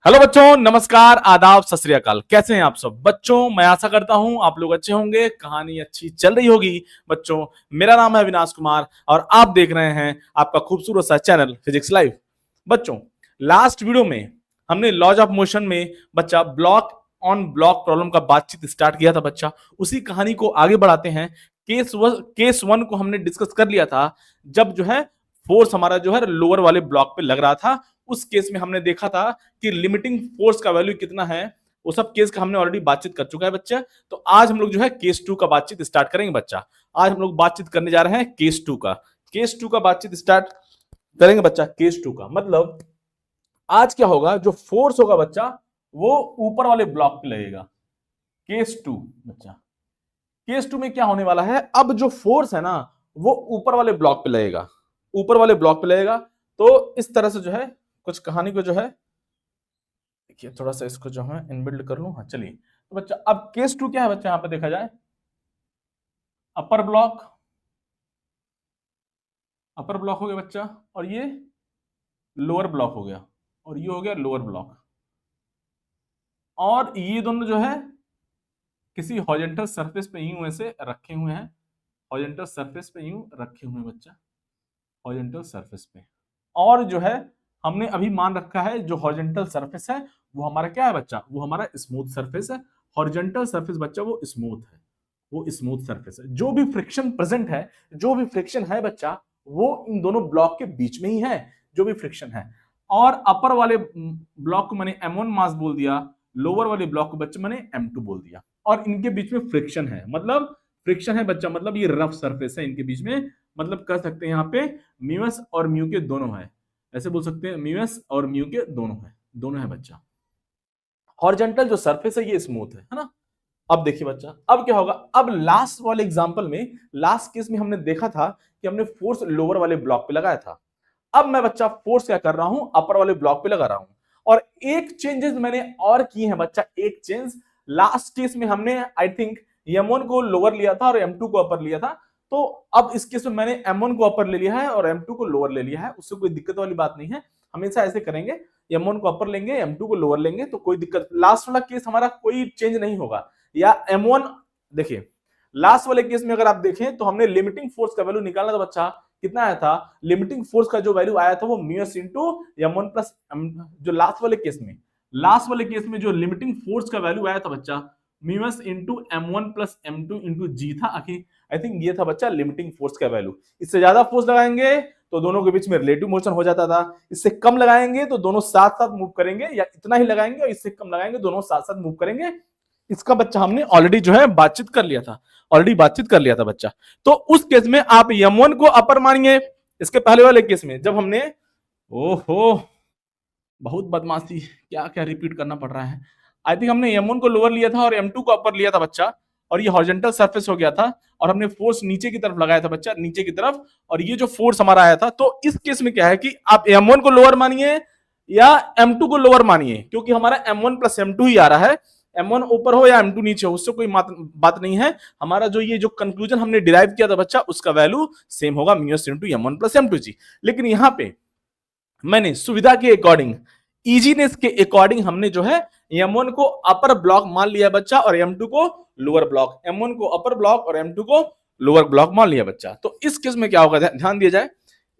Hello बच्चों, नमस्कार, आदाब, सत श्री अकाल। कैसे हैं आप सब बच्चों? मैं आशा करता हूं आप लोग अच्छे होंगे, कहानी अच्छी चल रही होगी। बच्चों, मेरा नाम है अविनाश कुमार और आप देख रहे हैं आपका खूबसूरत सा चैनल फिजिक्स लाइव। बच्चों, लास्ट वीडियो में हमने लॉज ऑफ मोशन में बच्चा ब्लॉक ऑन ब्लॉक प्रॉब्लम का बातचीत स्टार्ट किया था। बच्चा, उसी कहानी को आगे बढ़ाते हैं। केस वन को हमने डिस्कस कर लिया था, जब जो है फोर्स हमारा जो है लोअर वाले ब्लॉक पे लग रहा था। उस केस में हमने देखा था कि लिमिटिंग फोर्स का वैल्यू कितना है। वो सब केस का हमने ऑलरेडी बातचीत कर चुका है बच्चा। तो आज हम लोग जो है केस टू का बातचीत स्टार्ट करेंगे बच्चा। आज हम लोग बातचीत करने जा रहे हैं केस टू का। केस टू का बातचीत स्टार्ट करेंगे बच्चा। केस टू का मतलब आज क्या होगा, जो फोर्स होगा बच्चा वो ऊपर वाले ब्लॉक पे लगेगा। केस टू बच्चा, केस टू में क्या होने वाला है, अब जो फोर्स है ना वो ऊपर वाले ब्लॉक पे लगेगा, ऊपर वाले ब्लॉक पे लगेगा। तो इस तरह से जो है कुछ कहानी को जो है, देखिए थोड़ा सा इसको जो है इनबिल्ड कर लूं। हाँ चलिए, तो बच्चा अब केस टू क्या है बच्चा, यहां पे देखा जाए अपर ब्लॉक, अपर ब्लॉक हो गया बच्चा, और ये लोअर ब्लॉक हो गया, और ये हो गया लोअर ब्लॉक। और ये दोनों जो है किसी हॉरिजॉन्टल सरफेस पे यूं ऐसे रखे हुए हैं, हॉरिजॉन्टल सरफेस पे यूं रखे हुए हैं बच्चा, हॉरिजॉन्टल सरफेस पे। और जो है हमने अभी मान रखा है जो हॉरिजॉन्टल सरफेस है वो हमारा क्या है बच्चा, वो हमारा स्मूथ सरफेस है। हॉरिजॉन्टल सरफेस बच्चा वो स्मूथ है, वो स्मूथ सरफेस है। जो भी फ्रिक्शन प्रेजेंट है, जो भी फ्रिक्शन है बच्चा वो इन दोनों ब्लॉक के बीच में ही है, जो भी फ्रिक्शन है। और अपर वाले ब्लॉक को मैंने M1 मास बोल दिया, लोअर वाले ब्लॉक को बच्चा मैंने M2 बोल दिया। और इनके बीच में फ्रिक्शन है, मतलब फ्रिक्शन है बच्चा, मतलब ये रफ सरफेस है इनके बीच में। मतलब कह सकते हैं यहाँ पे म्यूएस और म्यू के दोनों है, ऐसे बोल सकते हैं म्यूएस और म्यू के दोनों है, दोनों है बच्चा। हॉरिजॉन्टल जो सरफेस है ये स्मूथ है ना। अब देखिए बच्चा, अब क्या होगा, अब लास्ट वाले एग्जांपल में, लास्ट केस में हमने देखा था कि हमने फोर्स लोअर वाले ब्लॉक पे लगाया था। अब मैं बच्चा फोर्स क्या कर रहा हूं, अपर वाले ब्लॉक पे लगा रहा हूं। और एक चेंजेस मैंने और किए हैं बच्चा, एक चेंज। लास्ट केस में हमने आई थिंक M1 को लोअर लिया था और M2 को अपर लिया था। तो अब इस केस में मैंने M1 को अपर ले लिया है और M2 को लोअर ले लिया है। उससे कोई दिक्कत वाली बात नहीं है, हमेशा ऐसे करेंगे, M1 को अपर लेंगे, M2 को लोअर लेंगे, तो कोई दिक्कत। लास्ट वाला केस हमारा कोई चेंज नहीं होगा। या M1 देखिए, लास्ट वाले केस में अगर आप देखें तो हमने लिमिटिंग फोर्स का वैल्यू निकालना था बच्चा, कितना आया था, लिमिटिंग फोर्स का जो वैल्यू आया था वो म्यूएस इंटू M1 प्लस जो लास्ट वाले केस में, लास्ट वाले केस में जो लिमिटिंग फोर्स का वैल्यू आया था बच्चा mu s into M1 plus M2 into g था। आई थिंक ये था बच्चा लिमिटिंग फोर्स का वैल्यू। इससे ज्यादा फोर्स लगाएंगे तो दोनों के बीच में रिलेटिव मोशन हो जाता था, इससे कम लगाएंगे तो दोनों साथ साथ मूव करेंगे, या इतना ही लगाएंगे और इससे कम लगाएंगे दोनों साथ साथ मूव करेंगे। इसका बच्चा हमने ऑलरेडी जो है बातचीत कर लिया था, ऑलरेडी बातचीत कर लिया था बच्चा। तो उस केस में आप M1 को अपर मानिए। इसके पहले वाले केस में जब हमने, ओहो बहुत बदमाशी, क्या क्या रिपीट करना पड़ रहा है। आई थिंक हमने M1 को लोअर लिया था और M2 को अपर लिया था बच्चा, और ये हॉरिजॉन्टल सरफेस हो गया था, और हमने फोर्स नीचे की तरफ लगाया था बच्चा, नीचे की तरफ। और ये जो फोर्स हमारा आया था, तो इस केस में क्या है कि आप M1 को लोअर मानिए या M2 को लोअर मानिए, क्योंकि हमारा M1 प्लस M2 ही आ रहा है। M1 ऊपर हो या M2 नीचे हो, उससे कोई बात नहीं है। हमारा जो ये जो कंक्लूजन हमने डिराइव किया था बच्चा, उसका वैल्यू सेम होगा mu s into M1 plus M2 जी। लेकिन यहां पे मैंने सुविधा के अकॉर्डिंग, इजीनेस के अकॉर्डिंग हमने जो है M1 को अपर ब्लॉक मान लिया बच्चा और M2 को लोअर ब्लॉक, M1 को अपर ब्लॉक और M2 को लोअर ब्लॉक मान लिया बच्चा। तो इस केस में क्या होगा, ध्यान दिया जाए,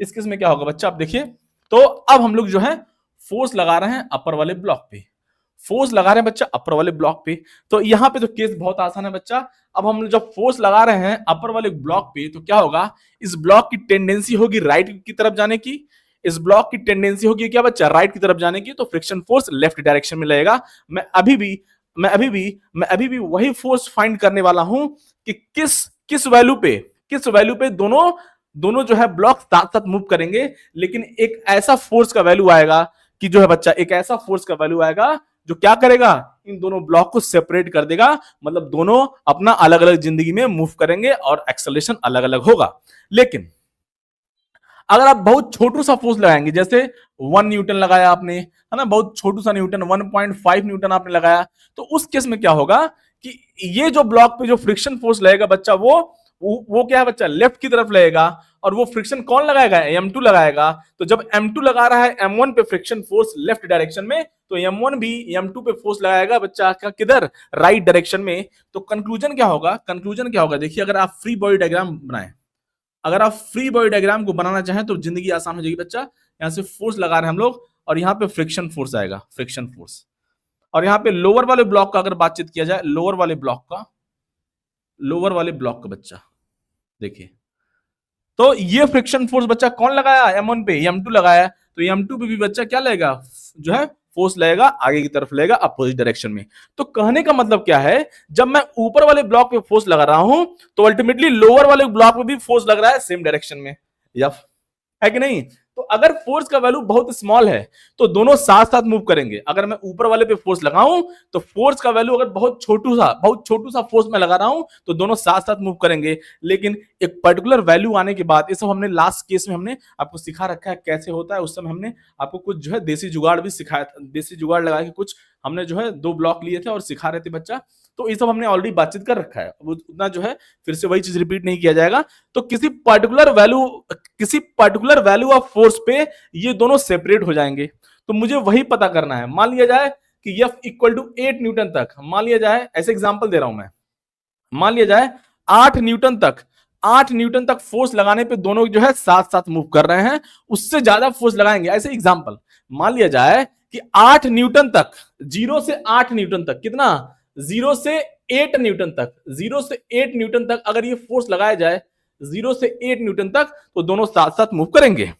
इस केस में क्या होगा बच्चा, आप देखिए। तो अब हम लोग जो है फोर्स लगा रहे हैं अपर वाले ब्लॉक पे, फोर्स लगा रहे हैं बच्चा अपर वाले ब्लॉक पे। तो यहां पे तो केस बहुत आसान है बच्चा। अब हम जब फोर्स लगा रहे हैं अपर वाले ब्लॉक पे तो क्या होगा, इस ब्लॉक की टेंडेंसी होगी राइट की तरफ जाने की, इस ब्लॉक की टेंडेंसी होगी क्या बच्चा, राइट की तरफ जाने की। तो फ्रिक्शन फोर्स लेफ्ट डायरेक्शन में लगेगा। मैं अभी भी वही फोर्स फाइंड करने वाला हूं कि किस वैल्यू पे दोनों जो है ब्लॉक साथ साथ मूव करेंगे। लेकिन एक ऐसा फोर्स का वैल्यू आएगा कि जो है बच्चा, एक ऐसा फोर्स का वैल्यू आएगा जो क्या करेगा, इन दोनों ब्लॉक को सेपरेट कर देगा। मतलब दोनों अपना अलग अलग जिंदगी में मूव करेंगे और एक्सेलरेशन अलग अलग होगा। लेकिन अगर आप बहुत छोटू सा फोर्स लगाएंगे, जैसे 1 न्यूटन लगाया आपने, है ना, बहुत छोटू सा न्यूटन, 1.5 न्यूटन आपने लगाया, तो उस केस में क्या होगा कि ये जो ब्लॉक पे जो फ्रिक्शन फोर्स लगेगा बच्चा, वो क्या है बच्चा, लेफ्ट की तरफ लगेगा। और वो फ्रिक्शन कौन लगाएगा, M2 लगाएगा। तो जब M2 लगा रहा है M1 पे फ्रिक्शन फोर्स लेफ्ट डायरेक्शन में, तो M1 भी M2 पे फोर्स लगाएगा बच्चा का किधर, राइट डायरेक्शन में। तो कंक्लूजन क्या होगा, कंक्लूजन क्या होगा, देखिए अगर आप फ्री बॉडी डायग्राम बनाएं, अगर आप फ्री बॉडी डायग्राम को बनाना चाहें तो जिंदगी आसान हो जाएगी बच्चा। यहाँ से फोर्स लगा रहे हैं हम लोग और यहाँ पे फ्रिक्शन फोर्स आएगा, फ्रिक्शन फोर्स। और यहाँ पे लोअर वाले ब्लॉक का अगर बातचीत किया जाए, लोअर वाले ब्लॉक का, लोअर वाले ब्लॉक का बच्चा देखिए, तो ये फ्रिक्शन फोर्स बच्चा कौन लगाया, M1 पे, M2 लगाया, तो M2 पे भी बच्चा क्या लगेगा, जो है फोर्स लगेगा, आगे की तरफ लगेगा अपोजिट डायरेक्शन में। तो कहने का मतलब क्या है, जब मैं ऊपर वाले ब्लॉक पे फोर्स लगा रहा हूं तो अल्टीमेटली लोअर वाले ब्लॉक पे भी फोर्स लग रहा है सेम डायरेक्शन में, या है कि नहीं। तो अगर फोर्स का वैल्यू बहुत स्मॉल है तो दोनों साथ साथ मूव करेंगे। अगर मैं ऊपर वाले पे फोर्स लगाऊं तो फोर्स का वैल्यू अगर बहुत छोटू सा फोर्स में लगा रहा हूं तो दोनों साथ साथ मूव करेंगे। लेकिन एक पर्टिकुलर वैल्यू आने के बाद, ये सब हमने लास्ट केस में हमने आपको सिखा रखा है कैसे होता है। उस समय हमने आपको कुछ जो है देसी जुगाड़ भी सिखाया था, देसी जुगाड़ लगा के कुछ हमने जो है 2 ब्लॉक लिए थे और सिखा रहे थे बच्चा। तो ये सब हमने ऑलरेडी बातचीत कर रखा है, उतना जो है फिर से वही चीज रिपीट नहीं किया जाएगा। तो किसी पर्टिकुलर वैल्यू ऑफ फोर्स पे ये दोनों सेपरेट हो जाएंगे। तो मुझे वही पता करना है। मान लिया जाए कि F इक्वल टू 8 न्यूटन तक, मान लिया जाए, ऐसे एग्जांपल दे रहा हूं मैं, मान लिया जाए 8 न्यूटन तक फोर्स लगाने पे दोनों जो है साथ साथ मूव कर रहे हैं, उससे ज्यादा फोर्स लगाएंगे, ऐसे एग्जांपल। मान लिया जाए कि 8 न्यूटन तक, 0 से 8 न्यूटन तक, कितना, 0 से 8 न्यूटन तक, 0 से 8 न्यूटन तक अगर ये फोर्स लगाया जाए 0 से 8 न्यूटन तक, तो दोनों साथ साथ मूव करेंगे।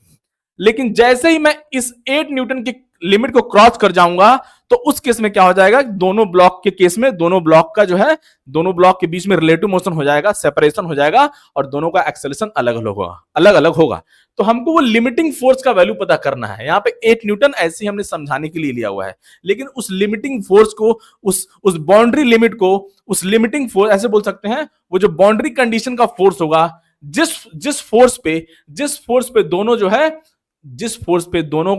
लेकिन जैसे ही मैं इस 8 न्यूटन की लिमिट को क्रॉस कर जाऊंगा तो उस केस में क्या हो जाएगा, दोनों ब्लॉक के केस में दोनों ब्लॉक का जो है, दोनों ब्लॉक के बीच में रिलेटिव मोशन हो जाएगा, सेपरेशन हो जाएगा और दोनों का एक्सेलरेशन अलग अलग होगा। तो हमको वो लिमिटिंग फोर्स का वैल्यू पता करना है। यहाँ पे 8 न्यूटन ऐसे ही हमने समझाने के लिए लिया हुआ है, लेकिन उस लिमिटिंग फोर्स को, उस बाउंड्री लिमिट को, उस लिमिटिंग फोर्स ऐसे बोल सकते हैं, वो जो बाउंड्री कंडीशन का फोर्स होगा, जिस फोर्स पे दोनों जो है, जिस फोर्स पे दोनों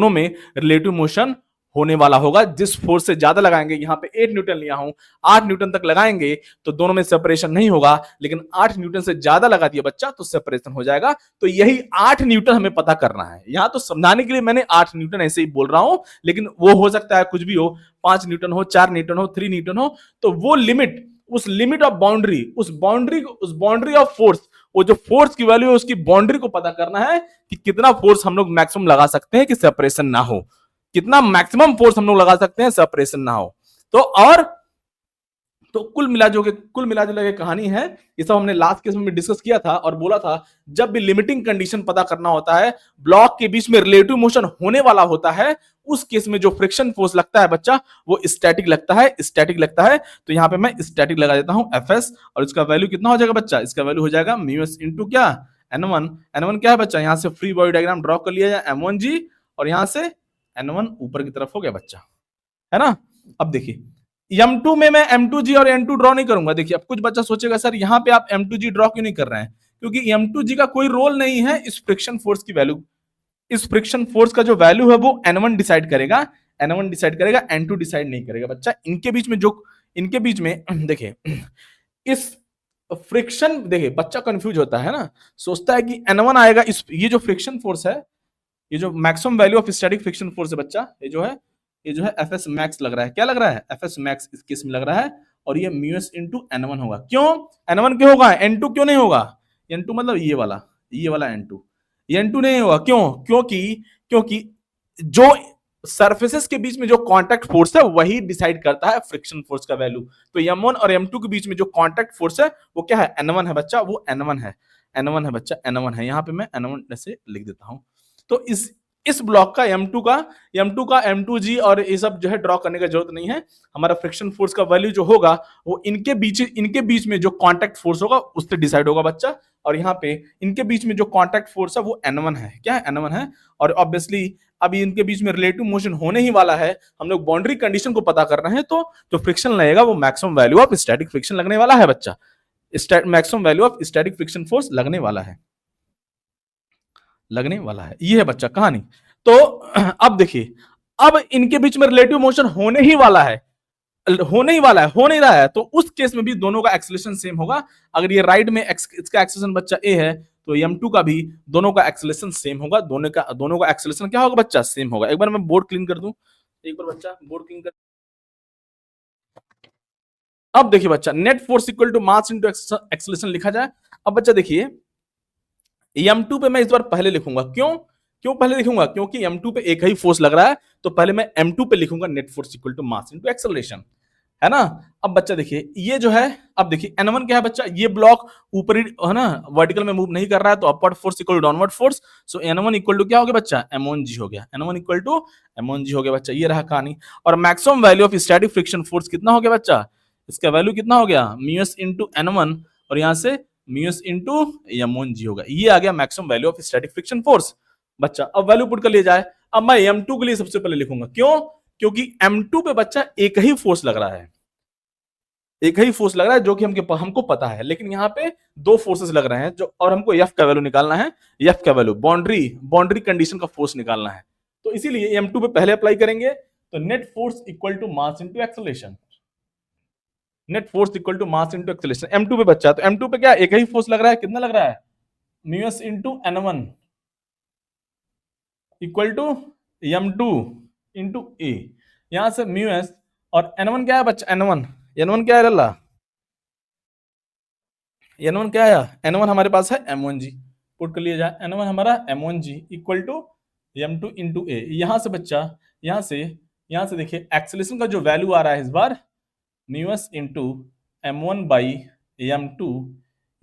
में रिलेटिव मोशन होने वाला होगा, जिस फोर्स से ज्यादा लगाएंगे, यहां पे 8 न्यूटन लिया हूं, 8 न्यूटन तक लगाएंगे तो दोनों में सेपरेशन नहीं होगा, लेकिन 8 न्यूटन से ज्यादा लगा दिया बच्चा तो सेपरेशन हो जाएगा। तो यही 8 न्यूटन हमें पता करना है। यहां तो समझाने के लिए मैंने 8 न्यूटन ऐसे ही बोल रहा हूं, लेकिन वो हो सकता है कुछ भी हो, 5 न्यूटन हो, 4 न्यूटन हो, 3 न्यूटन हो। तो वो लिमिट, उस लिमिट ऑफ बाउंड्री, उस बाउंड्री ऑफ फोर्स, वो जो फोर्स की वैल्यू है उसकी बाउंड्री को पता करना है कि कितना फोर्स हम लोग मैक्सिमम लगा सकते हैं कि सेपरेशन ना हो, कितना मैक्सिमम फोर्स हम लोग लगा सकते हैं सेपरेशन ना हो। तो कुल मिला जो के कहानी है, ये सब हमने लास्ट केस में डिस्कस किया था और बोला था जब भी लिमिटिंग कंडीशन पता करना होता है, ब्लॉक के बीच में रिलेटिव मोशन होने वाला होता है, उस केस में जो फ्रिक्शन फोर्स लगता है बच्चा वो स्टैटिक लगता है। तो यहां पे मैं स्टैटिक लगा देता हूं Fs, और इसका वैल्यू कितना हो जाएगा बच्चा, इसका वैल्यू हो जाएगा म्यूएस इंटू क्या, N1 क्या है बच्चा, यहां से फ्री बॉडी डायग्राम ड्रॉ कर लिया जाए M1G, और यहां से N1 ऊपर की तरफ हो गया बच्चा, है ना। अब देखिए M2 में मैं M2G और N2 ड्रॉ नहीं करूंगा। देखिए अब कुछ बच्चा सोचेगा सर यहाँ पे आप M2G ड्रॉ क्यों नहीं कर रहे हैं, क्योंकि M2G का कोई रोल नहीं है इस फ्रिक्शन फोर्स की वैल्यू, इस फ्रिक्शन फोर्स का जो वैल्यू है वो N1 डिसाइड करेगा, N2 डिसाइड नहीं करेगा बच्चा। इनके बीच में देखिए इस फ्रिक्शन, देखिए बच्चा कंफ्यूज होता है ना, सोचता है कि N1 आएगा, इस ये जो फ्रिक्शन फोर्स है, ये जो maximum value of static friction force है बच्चा, ये जो है Fs मैक्स लग रहा है, क्या लग रहा है, Fs मैक्स इस केस में लग रहा है, और ये म्यूएस इंटू N1 होगा। क्यों N1 क्यों होगा, N2 क्यों नहीं होगा, N2 मतलब ये वाला N2, ये N2 नहीं होगा, क्योंकि जो सरफेसेस के बीच में जो कांटेक्ट फोर्स है वही डिसाइड करता है फ्रिक्शन फोर्स का वैल्यू। तो M1 और M2 के बीच में जो कांटेक्ट फोर्स है वो क्या है, N1 है बच्चा, वो N1 है बच्चा, N1 है। यहाँ पे मैं N1 ऐसे लिख देता हूं। तो इस ब्लॉक का M2 का M2G और ये सब जो है ड्रॉ करने की जरूरत नहीं है। हमारा फ्रिक्शन फोर्स का वैल्यू जो होगा वो इनके बीच में जो कांटेक्ट फोर्स होगा उससे डिसाइड होगा बच्चा। और यहाँ पे इनके बीच में जो कांटेक्ट फोर्स है वो N1 है, क्या है, N1 है। और ऑब्वियसली अभी इनके बीच में रिलेटिव मोशन होने ही वाला है, हम लोग बाउंड्री कंडीशन को पता कर रहे हैं, तो जो फ्रिक्शन लगेगा वो maximum value of static friction लगने वाला है बच्चा, maximum value of static friction force लगने वाला है। ये है बच्चा कहानी। तो अब देखिए, अब इनके बीच में रिलेटिव मोशन होने ही वाला है, हो नहीं रहा है, तो उस केस में भी दोनों का एक्सेलरेशन सेम होगा। अगर ये राइट में इसका एक्सेलरेशन बच्चा ए है तो M2 का भी दोनों का एक्सेलरेशन सेम होगा, दोनों का एक्सेलरेशन क्या होगा बच्चा, सेम होगा। एक बार मैं बोर्ड क्लीन कर दूं, एक बार बच्चा बोर्ड क्लीन कर। अब देखिए बच्चा, net force equal to mass into acceleration लिखा जाए। अब बच्चा देखिए, m2 पे मैं इस बार पहले लिखूंगा, क्यों क्यों पहले लिखूंगा, क्योंकि m2 पे एक ही फोर्स लग रहा है, तो पहले मैं m2 पे लिखूंगा net force equal to mass into acceleration, है ना। अब बच्चा देखिए ये जो है, अब देखिए n1 क्या है बच्चा, ये ब्लॉक ऊपरी है ना, वर्टिकल में मूव नहीं कर रहा है, तो upward force equal to downward force, so n1 equal to क्या हो गया बच्चा, m1g हो गया, n1 इक्वल टू m1g हो गया बच्चा, ये रहा कहानी। और maximum value of static friction force कितना हो गया बच्चा, इसका वैल्यू कितना हो गया, म्यूएस इंटू n1, और यहां से म्यूएस इंटू m1g होगा, ये आ गया maximum value of static friction force. बच्चा अब वैल्यू पुट कर लिया जाए। अब मैं m2 के लिए सबसे पहले लिखूंगा, क्यों, क्योंकि m2 पे बच्चा एक ही फोर्स लग रहा है, एक ही फोर्स लग रहा है जो कि हमको पता है, लेकिन यहाँ पे दो फोर्सेस लग रहे हैं जो, और हमको एफ का वैल्यू निकालना है, एफ का वैल्यू बाउंड्री बाउंड्री कंडीशन का फोर्स निकालना है, तो इसीलिए m2 पे पहले अप्लाई करेंगे, तो net force equal to mass into acceleration, net force equal to mass into acceleration m2 पे बच्चा, तो m2 पे क्या एक ही फोर्स लग रहा है, कितना लग रहा है, mu s into n1 equal to m2 into a, यहां से म्यूएस, और n1 क्या है बच्चा, n1 क्या है लल्ला, n1 क्या आया, n1 हमारे पास है m1g, पुट कर लिया जाए, n1 हमारा m1g equal to m2 into ए, यहां से बच्चा, यहां से देखिए एक्सेलरेशन का जो वैल्यू आ रहा है इस बार, mu s into m1 by m2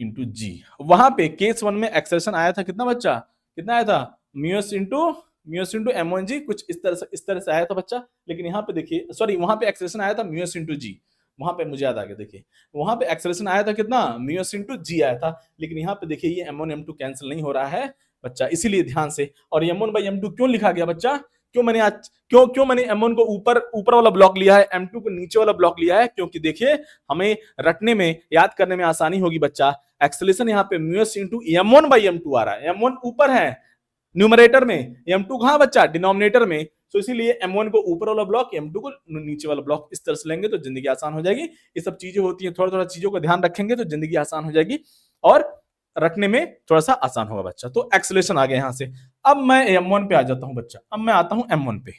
into g, वहां पे केस 1 में एक्सेलरेशन आया था कितना बच्चा, कितना आया था, म्यूएस इंटू m1g, कुछ इस तरह से आया था बच्चा, लेकिन यहाँ पे देखिए, सॉरी वहां पे एक्सेलरेशन आया था म्यूएस इंटू जी, वहां पे मुझे याद आ गया, देखिए वहां पे एक्सेलरेशन आया था कितना, म्यूएस इंटू जी आया था, लेकिन यहाँ पे देखिए ये m1 m2 कैंसिल नहीं हो रहा है बच्चा, इसीलिए ध्यान से, और m1 बाई m2 क्यों लिखा गया बच्चा, क्यों मैंने आज क्यों मैंने m1 को ऊपर वाला ब्लॉक लिया है, m2 को नीचे वाला ब्लॉक लिया है, क्योंकि देखिए हमें रटने में, याद करने में आसानी होगी बच्चा, एक्सेलरेशन यहाँ पे mu s into m1 by m2 आ रहा है, m1 ऊपर है न्यूमरेटर में, m2 कहां बच्चा, डिनोमिनेटर में, तो इसीलिए m1 को ऊपर वाला ब्लॉक, m2 को नीचे वाला ब्लॉक, इस तरह से लेंगे तो जिंदगी आसान हो जाएगी। ये सब चीजें होती हैं, थोड़ा थोड़ा चीजों का ध्यान रखेंगे तो जिंदगी आसान हो जाएगी, और रखने में थोड़ा सा आसान होगा बच्चा। तो एक्सेलरेशन आ गया यहां से। अब मैं m1 पे आ जाता हूं बच्चा, अब मैं आता हूं m1 पे।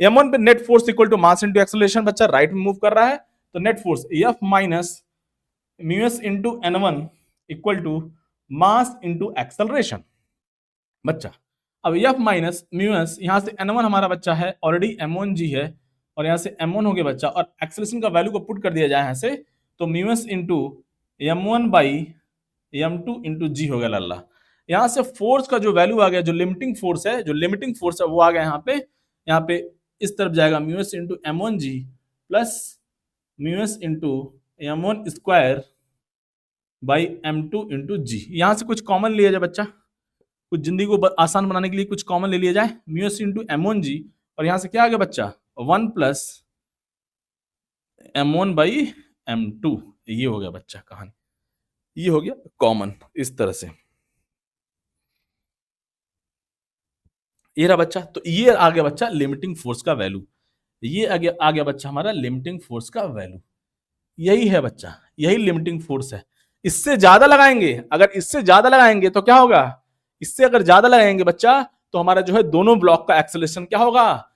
m1 पे net force equal to mass into acceleration, बच्चा राइट में मूव कर रहा है, तो net force F minus mu s into n1 equal to mass into acceleration बच्चा। अब एफ माइनस म्यूएस, यहां से n1 हमारा बच्चा है ऑलरेडी m1g है, और यहां से m1 हो गया बच्चा, और एक्सेलरेशन का वैल्यू को पुट कर दिया जाए यहां से, तो mu s into m1 by m2 into g हो गया लल्ला। यहां से फोर्स का जो वैल्यू आ गया, जो लिमिटिंग फोर्स है वो आ गया यहाँ पे इस तरफ जाएगा, mu s into m1g plus mu s into m1 square by m2 into g. यहां से कुछ कॉमन लिया जाए बच्चा, कुछ जिंदगी को आसान बनाने के लिए कुछ कॉमन ले लिया जाए, म्यूएस इंटू m1g, और यहां से क्या आ गया बच्चा, 1 प्लस m1 बाई m2, ये हो गया बच्चा कहानी, ये हो गया कॉमन इस तरह से, ये रहा बच्चा। तो ये आ गया बच्चा लिमिटिंग फोर्स का वैल्यू, ये आ गया बच्चा हमारा लिमिटिंग फोर्स का वैल्यू, यही है बच्चा, यही लिमिटिंग फोर्स है। इससे ज्यादा लगाएंगे, अगर इससे ज्यादा लगाएंगे तो क्या होगा, इससे अगर ज्यादा लगाएंगे बच्चा, तो हमारा जो है दोनों ब्लॉक का एक्सेलरेशन क्या होगा,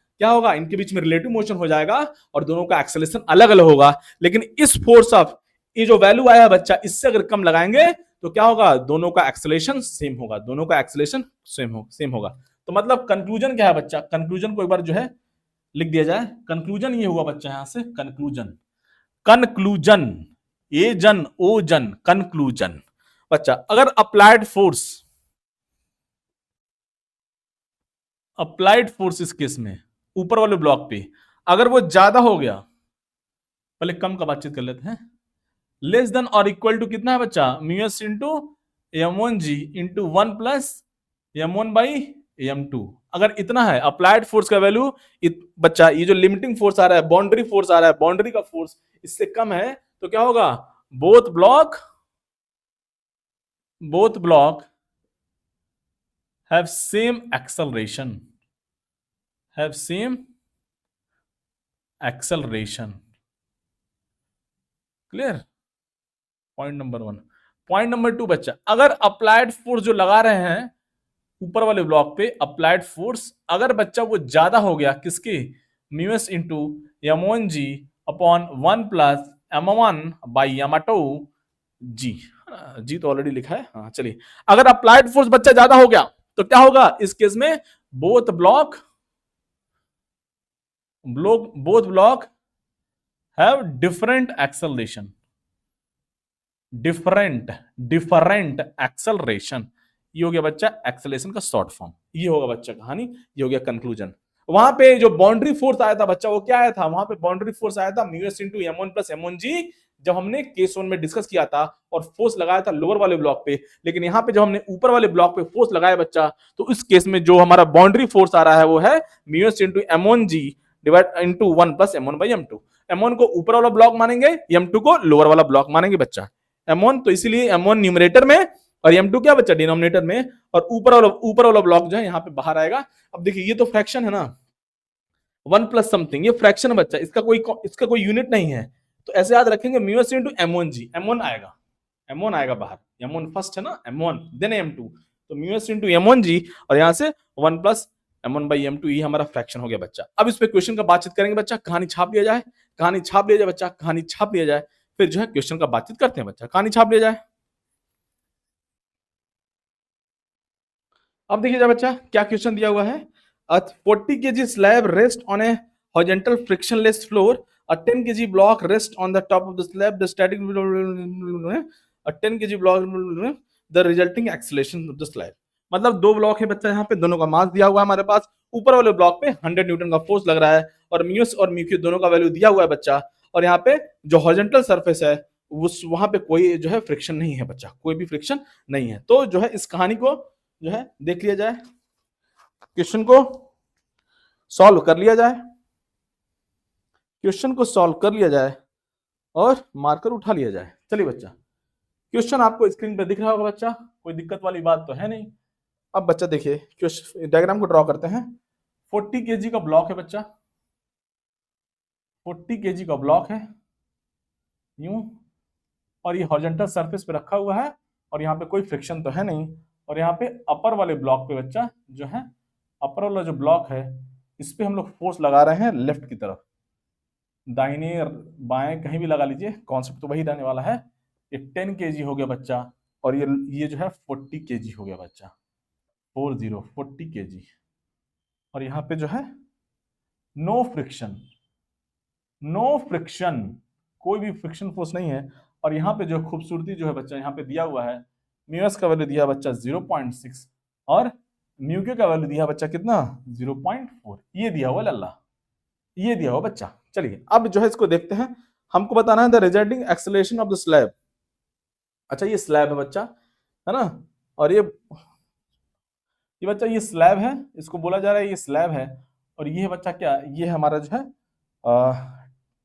इनके बीच में रिलेटिव मोशन हो जाएगा, और दोनों का एक्सेलरेशन अलग अलग होगा। लेकिन इस फोर्स ऑफ, ये जो वैल्यू आया बच्चा, इससे अगर कम लगाएंगे तो क्या होगा, दोनों का एक्सेलरेशन सेम होगा, दोनों का एक्सेलरेशन सेम होगा। तो मतलब कंक्लूजन क्या है बच्चा, कंक्लूजन को एक बार जो है लिख दिया जाए, कंक्लूजन ये हुआ बच्चा, यहां से कंक्लूजन ए जन ओ जन कंक्लूजन बच्चा, अगर अप्लाइड फोर्स इस केस में ऊपर वाले ब्लॉक पे अगर वो ज्यादा हो गया, पहले कम का बातचीत कर लेते हैं, लेस देन और इक्वल टू कितना है बच्चा, mu s into m1g into 1 plus m1 by m2, अगर इतना है अप्लाइड फोर्स का वैल्यू, बच्चा ये जो लिमिटिंग फोर्स आ रहा है, बाउंड्री फोर्स आ रहा है, बाउंड्री का फोर्स इससे कम है, तो क्या होगा, both block have same acceleration, clear, point number 1। Point number 2 बच्चा, अगर अप्लाइड फोर्स जो लगा रहे हैं ऊपर वाले ब्लॉक पे, अप्लाइड फोर्स अगर बच्चा वो ज्यादा हो गया, किसके, mu S into m1g upon 1 plus m1 by m2 जी। जी तो ऑलरेडी लिखा है, हाँ चलिए। अगर अप्लाइड फोर्स बच्चा ज्यादा हो गया तो क्या होगा इस केस में, both block have different acceleration, different acceleration. ये हो गया बच्चा एक्सेलरेशन का शॉर्ट फॉर्म, ये होगा बच्चा कहानी, ये हो गया कंक्लूजन। वहां पे जो बाउंड्री फोर्स आया था बच्चा, वो क्या आया था, वहां पे बाउंड्री फोर्स आया था mu S into m1 plus m1g, जब हमने केस 1 में डिस्कस किया था, और फोर्स लगाया था लोअर वाले ब्लॉक पे। लेकिन यहाँ पे जब हमने ऊपर वाले ब्लॉक पे फोर्स लगाया बच्चा, तो इस केस में जो हमारा बाउंड्री फोर्स आ रहा है वो है mu S into m1g divide into 1 plus m1 by m2। m1 को ऊपर वाला ब्लॉक मानेंगे, m2 को लोअर वाला ब्लॉक मानेंगे बच्चा। m1 तो इसीलिए m1 न्यूमरेटर में और m2 क्या बच्चा डिनोमिनेटर में, और ऊपर वाला ब्लॉक जो है यहाँ पे बाहर आएगा। अब देखिए ये तो फ्रैक्शन है ना, 1 प्लस समथिंग, ये फ्रैक्शन है बच्चा, इसका कोई यूनिट नहीं है। तो ऐसे याद रखेंगे mu S into m1g, m1 आएगा बाहर, m1 फर्स्ट है ना, m1 देन m2, तो म्यू एस इंटू m1g और यहाँ से 1 प्लस m1 बाई m2, ये हमारा फ्रैक्शन हो गया बच्चा। अब इस पे क्वेश्चन का बातचीत करेंगे बच्चा, कहानी छाप लिया जाए, बच्चा, कहानी छाप लिया जाए, फिर जो है क्वेश्चन का बातचीत करते हैं बच्चा, कहानी छाप लिया जाए। अब देखिए जा बच्चा क्या क्वेश्चन दिया हुआ है, a 40 kg slab rest on a horizontal frictionless floor, a 10 kg block rest on the top of the slab, the static a 10 kg block, the resulting acceleration of the slab। मतलब दो block है बच्चा, यहाँ पे दोनों का मास दिया हुआ है हमारे पास, ऊपर वाले ब्लॉक पे 100 न्यूटन का फोर्स लग रहा है, और म्यू और म्यू क्यू दोनों का वैल्यू दिया हुआ है बच्चा, और यहाँ पे जो हॉरिजॉन्टल सरफेस है उस वहां पे कोई जो है फ्रिक्शन नहीं है बच्चा, कोई भी फ्रिक्शन नहीं है। तो जो है इस कहानी को जो है देख लिया जाए, क्वेश्चन को सॉल्व कर लिया जाए, और मार्कर उठा लिया जाए। चलिए बच्चा, क्वेश्चन आपको स्क्रीन पे दिख रहा होगा बच्चा, कोई दिक्कत वाली बात तो है नहीं। अब बच्चा देखिए क्वेश्चन डायग्राम को ड्रॉ करते हैं। 40 kg का ब्लॉक है बच्चा, 40 kg का ब्लॉक है यूं, और ये हॉरिजॉन्टल सरफेस पे रखा हुआ है, और यहाँ पे कोई फ्रिक्शन तो है नहीं, और यहाँ पे अपर वाले ब्लॉक पे बच्चा जो है, अपर वाला जो ब्लॉक है इस पे हम लोग फोर्स लगा रहे हैं लेफ्ट की तरफ, दाहिने बाएं कहीं भी लगा लीजिए, कॉन्सेप्ट तो वही रहने वाला है। ये 10 kg हो गया बच्चा, और ये जो है 40 kg हो गया बच्चा, 40 kg, और यहाँ पे जो है नो फ्रिक्शन, कोई भी फ्रिक्शन फोर्स नहीं है। और यहाँ पे जो खूबसूरती जो है बच्चा, यहाँ पे दिया हुआ है म्यू एस का वैल्यू दिया बच्चा 0.6, और म्यू क्यू का वैल्यू दिया बच्चा कितना 0.4, ये दिया हुआ लल्ला, ये दिया हुआ बच्चा। चलिए अब जो है इसको देखते हैं, हमको बताना है the resulting acceleration of the slab. अच्छा ये स्लैब है बच्चा, है ना, और ये बच्चा ये स्लैब है, इसको बोला जा रहा है ये स्लैब है, और ये है बच्चा क्या, ये हमारा जो है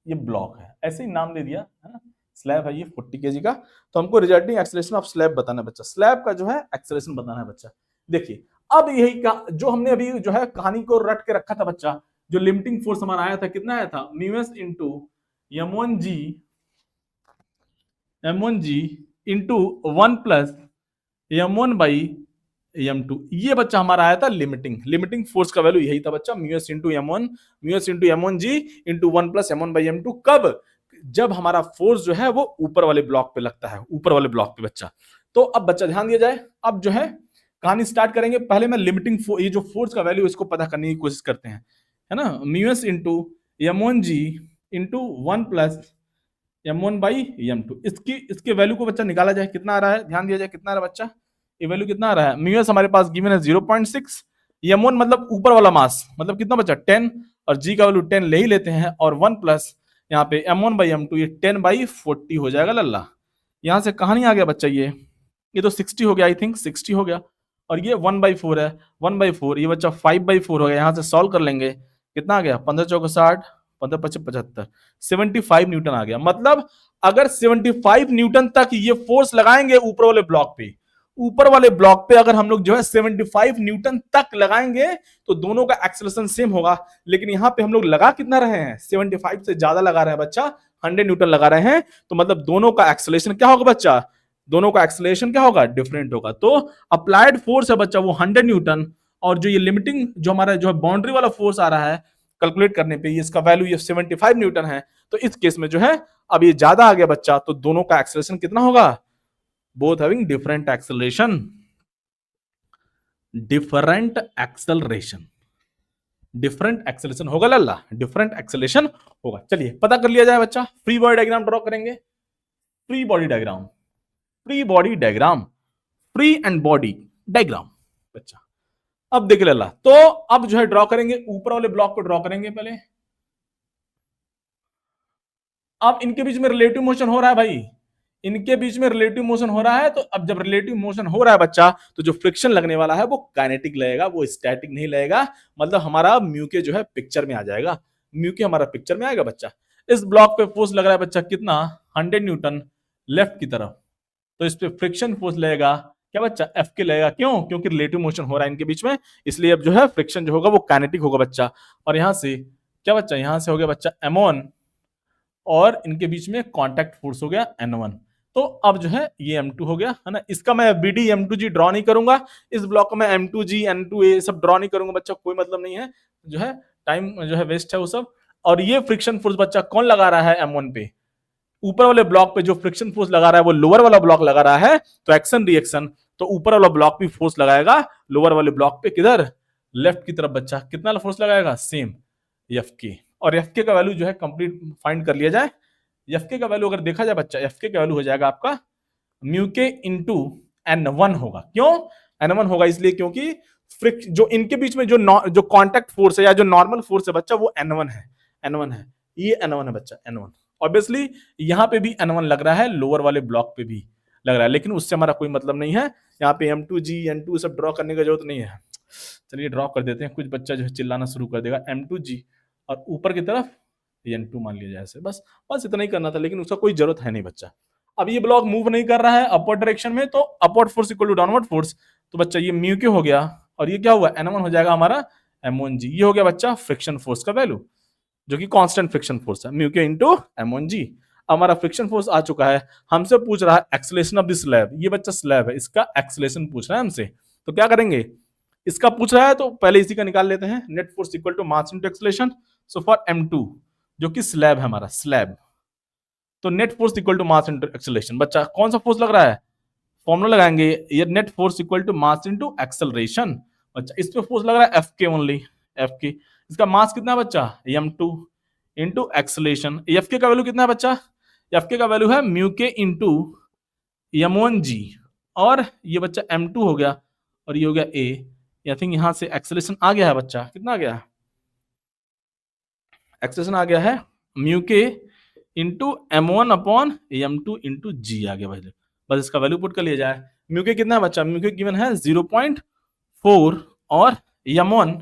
ये ब्लॉक है, ऐसे ही नाम दे दिया है ना, स्लैब है ये 40 kg का। तो हमको रिजल्टिंग एक्सेलरेशन ऑफ स्लैब बताना है बच्चा, स्लैब का जो है एक्सेलरेशन बताना है बच्चा। देखिए अब यही का जो हमने अभी जो है कहानी को रट के रखा था बच्चा, जो लिमिटिंग फोर्स हमारा आया था कितना आया था, mu S into m1g into 1 plus m1 by m2, ये बच्चा हमारा आया था लिमिटिंग फोर्स का वैल्यू यही था बच्चा, mu S into m1g into 1 plus m1 by m2। कब, जब हमारा फोर्स जो है वो ऊपर वाले ब्लॉक पे लगता है, ऊपर वाले ब्लॉक पे बच्चा। तो अब बच्चा ध्यान दिया जाए, अब जो है कहानी स्टार्ट करेंगे। पहले मैं ये जो फोर्स का वैल्यू इसको पता करने की कोशिश करते हैं, है ना, mu S into m1g into 1 plus m1 by m2, इसके वैल्यू को बच्चा निकाला जाए, कितना आ रहा है, ध्यान दिया जाए कितना आ रहा है बच्चा, ये वैल्यू कितना आ रहा है, म्यू एस हमारे पास गिवन है 0.6, m1 मतलब ऊपर वाला मास मतलब कितना बच्चा 10, और g का वैल्यू 10 ले ही लेते हैं, और 1 प्लस यहाँ पे m1 बाई m2, ये 10 बाई 40 हो जाएगा लल्ला। यहाँ से कहानी आ गया बच्चा, ये तो 60 हो गया, आई थिंक 60 हो गया, और ये 1/4 है, 1/4 ये बच्चा 5/4 हो गया। यहाँ से सॉल्व कर लेंगे, कितना आ गया 15 चौका 60, 15 पच्चीस 75, 75 न्यूटन आ गया। मतलब अगर 75 न्यूटन तक ये फोर्स लगाएंगे ऊपर वाले ब्लॉक पे अगर हम लोग जो है 75 न्यूटन तक लगाएंगे तो दोनों का एक्सेलरेशन सेम होगा। लेकिन यहाँ पे हम लोग लगा कितना रहे हैं, 75 से ज्यादा लगा रहे हैं बच्चा, 100 न्यूटन लगा रहे हैं, तो मतलब दोनों का एक्सेलरेशन क्या होगा बच्चा, दोनों का एक्सेलरेशन क्या होगा, डिफरेंट होगा। तो अप्लाइड फोर्स है बच्चा वो 100 न्यूटन, और जो ये लिमिटिंग जो हमारा जो बाउंड्री वाला फोर्स आ रहा है कैलकुलेट करने पे ये इसका वैल्यू ये 75 न्यूटन है, तो इस केस में जो है अब ये ज्यादा आ गया बच्चा, तो दोनों का एक्सेलरेशन कितना होगा, both having different acceleration, different acceleration, different acceleration होगा लल्ला, डिफरेंट एक्सेलरेशन होगा। चलिए पता कर लिया जाए बच्चा, फ्री बॉडी डायग्राम ड्रॉ करेंगे, free body diagram, free body diagram, free and body diagram बच्चा। अब देख लल्ला, तो अब जो है ड्रॉ करेंगे, ऊपर वाले ब्लॉक को ड्रॉ करेंगे पहले। अब इनके बीच में रिलेटिव मोशन हो रहा है भाई, इनके बीच में रिलेटिव मोशन हो रहा है, तो अब जब रिलेटिव मोशन हो रहा है बच्चा, तो जो फ्रिक्शन लगने वाला है वो काइनेटिक लगेगा, वो स्टैटिक नहीं लगेगा, मतलब हमारा म्यू के जो है पिक्चर में आ जाएगा, म्यू के हमारा पिक्चर में आएगा बच्चा। इस ब्लॉक पे फोर्स लग रहा है बच्चा कितना, 100 न्यूटन लेफ्ट की तरफ, तो इस पे फ्रिक्शन फोर्स लगेगा क्या बच्चा, एफ के लगेगा, क्यों, क्योंकि रिलेटिव मोशन हो रहा है इनके बीच में, इसलिए अब जो है फ्रिक्शन जो होगा वो काइनेटिक होगा बच्चा। और यहां से क्या बच्चा, यहां से हो गया बच्चा M1 और इनके बीच में कांटेक्ट फोर्स हो गया N1। तो अब जो है ये M2 हो गया है ना, इसका मैं BD M2G ड्रॉ नहीं करूंगा, इस ब्लॉक में M2G N2A सब ड्रॉ नहीं करूंगा बच्चा, कोई मतलब नहीं है, जो है टाइम जो है वेस्ट है वो सब। और ये फ्रिक्शन फोर्स बच्चा कौन लगा रहा है M1 पे, ऊपर वाले ब्लॉक पे जो फ्रिक्शन फोर्स लगा रहा है वो लोअर वाला ब्लॉक लगा रहा है, तो एक्शन रिएक्शन, तो ऊपर वाला ब्लॉक भी फोर्स लगाएगा लोअर वाले ब्लॉक पे, किधर, लेफ्ट की तरफ बच्चा, कितना फोर्स लगाएगा, सेम एफ के। और एफ के का वैल्यू जो है कंप्लीट फाइंड कर लिया जाए, एफ के का वैल्यू अगर देखा जाए बच्चा, एफ के का वैल्यू हो जाएगा आपका म्यू के इंटू N1 होगा, क्यों N1 होगा, इसलिए क्योंकि जो इनके बीच में जो कांटेक्ट फोर्स है या जो नॉर्मल फोर्स है बच्चा वो N1 है, N1 है, ये N1 है बच्चा, N1। ऑब्वियसली यहाँ पे भी N1 लग रहा है, लोअर वाले ब्लॉक पे भी लग रहा है, लेकिन उससे हमारा कोई मतलब नहीं है, यहाँ पे M2G N2 सब ड्रॉ करने की जरूरत नहीं है। चलिए ड्रॉ कर देते हैं, कुछ बच्चा जो है चिल्लाना शुरू कर देगा, M2G और ऊपर की तरफ N2 मान लिया जाए ऐसे, बस बस इतना ही करना था, लेकिन उसका कोई जरूरत है नहीं बच्चा। अब ये ब्लॉक मूव नहीं कर रहा है अपवर्ड डायरेक्शन में, तो upward force equal to downward force, तो बच्चा ये म्यू क्यू हो गया, और ये क्या हुआ, N1 हो जाएगा हमारा M1G, ये हो गया बच्चा फ्रिक्शन फोर्स का वैल्यू, जो कि कांस्टेंट फ्रिक्शन फोर्स है, म्यू के इंटू M1G। हमारा फ्रिक्शन फोर्स आ चुका है, हमसे पूछ रहा है एक्सेलरेशन ऑफ दिस स्लैब, ये बच्चा स्लैब है, इसका एक्सेलरेशन पूछ रहा है हमसे, तो क्या करेंगे, इसका पूछ रहा है तो पहले इसी का निकाल लेते हैं, net force equal to mass into acceleration. So for M2 जो कि स्लैब है हमारा, स्लैब, तो net force equal to mass into acceleration, बच्चा कौन सा फोर्स लग रहा है, फॉर्मूला लगाएंगे, ये net force equal to mass into acceleration, बच्चा इस पे फोर्स लग रहा है एफ के ओनली, एफ के, इसका मास कितना है बच्चा, M2 इंटू एक्सेलरेशन, एफ के का वैल्यू कितना है बच्चा, एफ के का वैल्यू है म्यू के इंटू M1G, और ये बच्चा M2 हो गया, और ये हो गया A, आई थिंक यहां से एक्सेलरेशन आ गया है बच्चा, कितना आ गया, एक्सेलरेशन आ गया है म्यू के into M1 upon M2 into G आ गया भाई, बस इसका वैल्यू पुट कर लिया जाए। म्यू के कितना है बच्चा, म्यू के गिवन है 0.4 और M1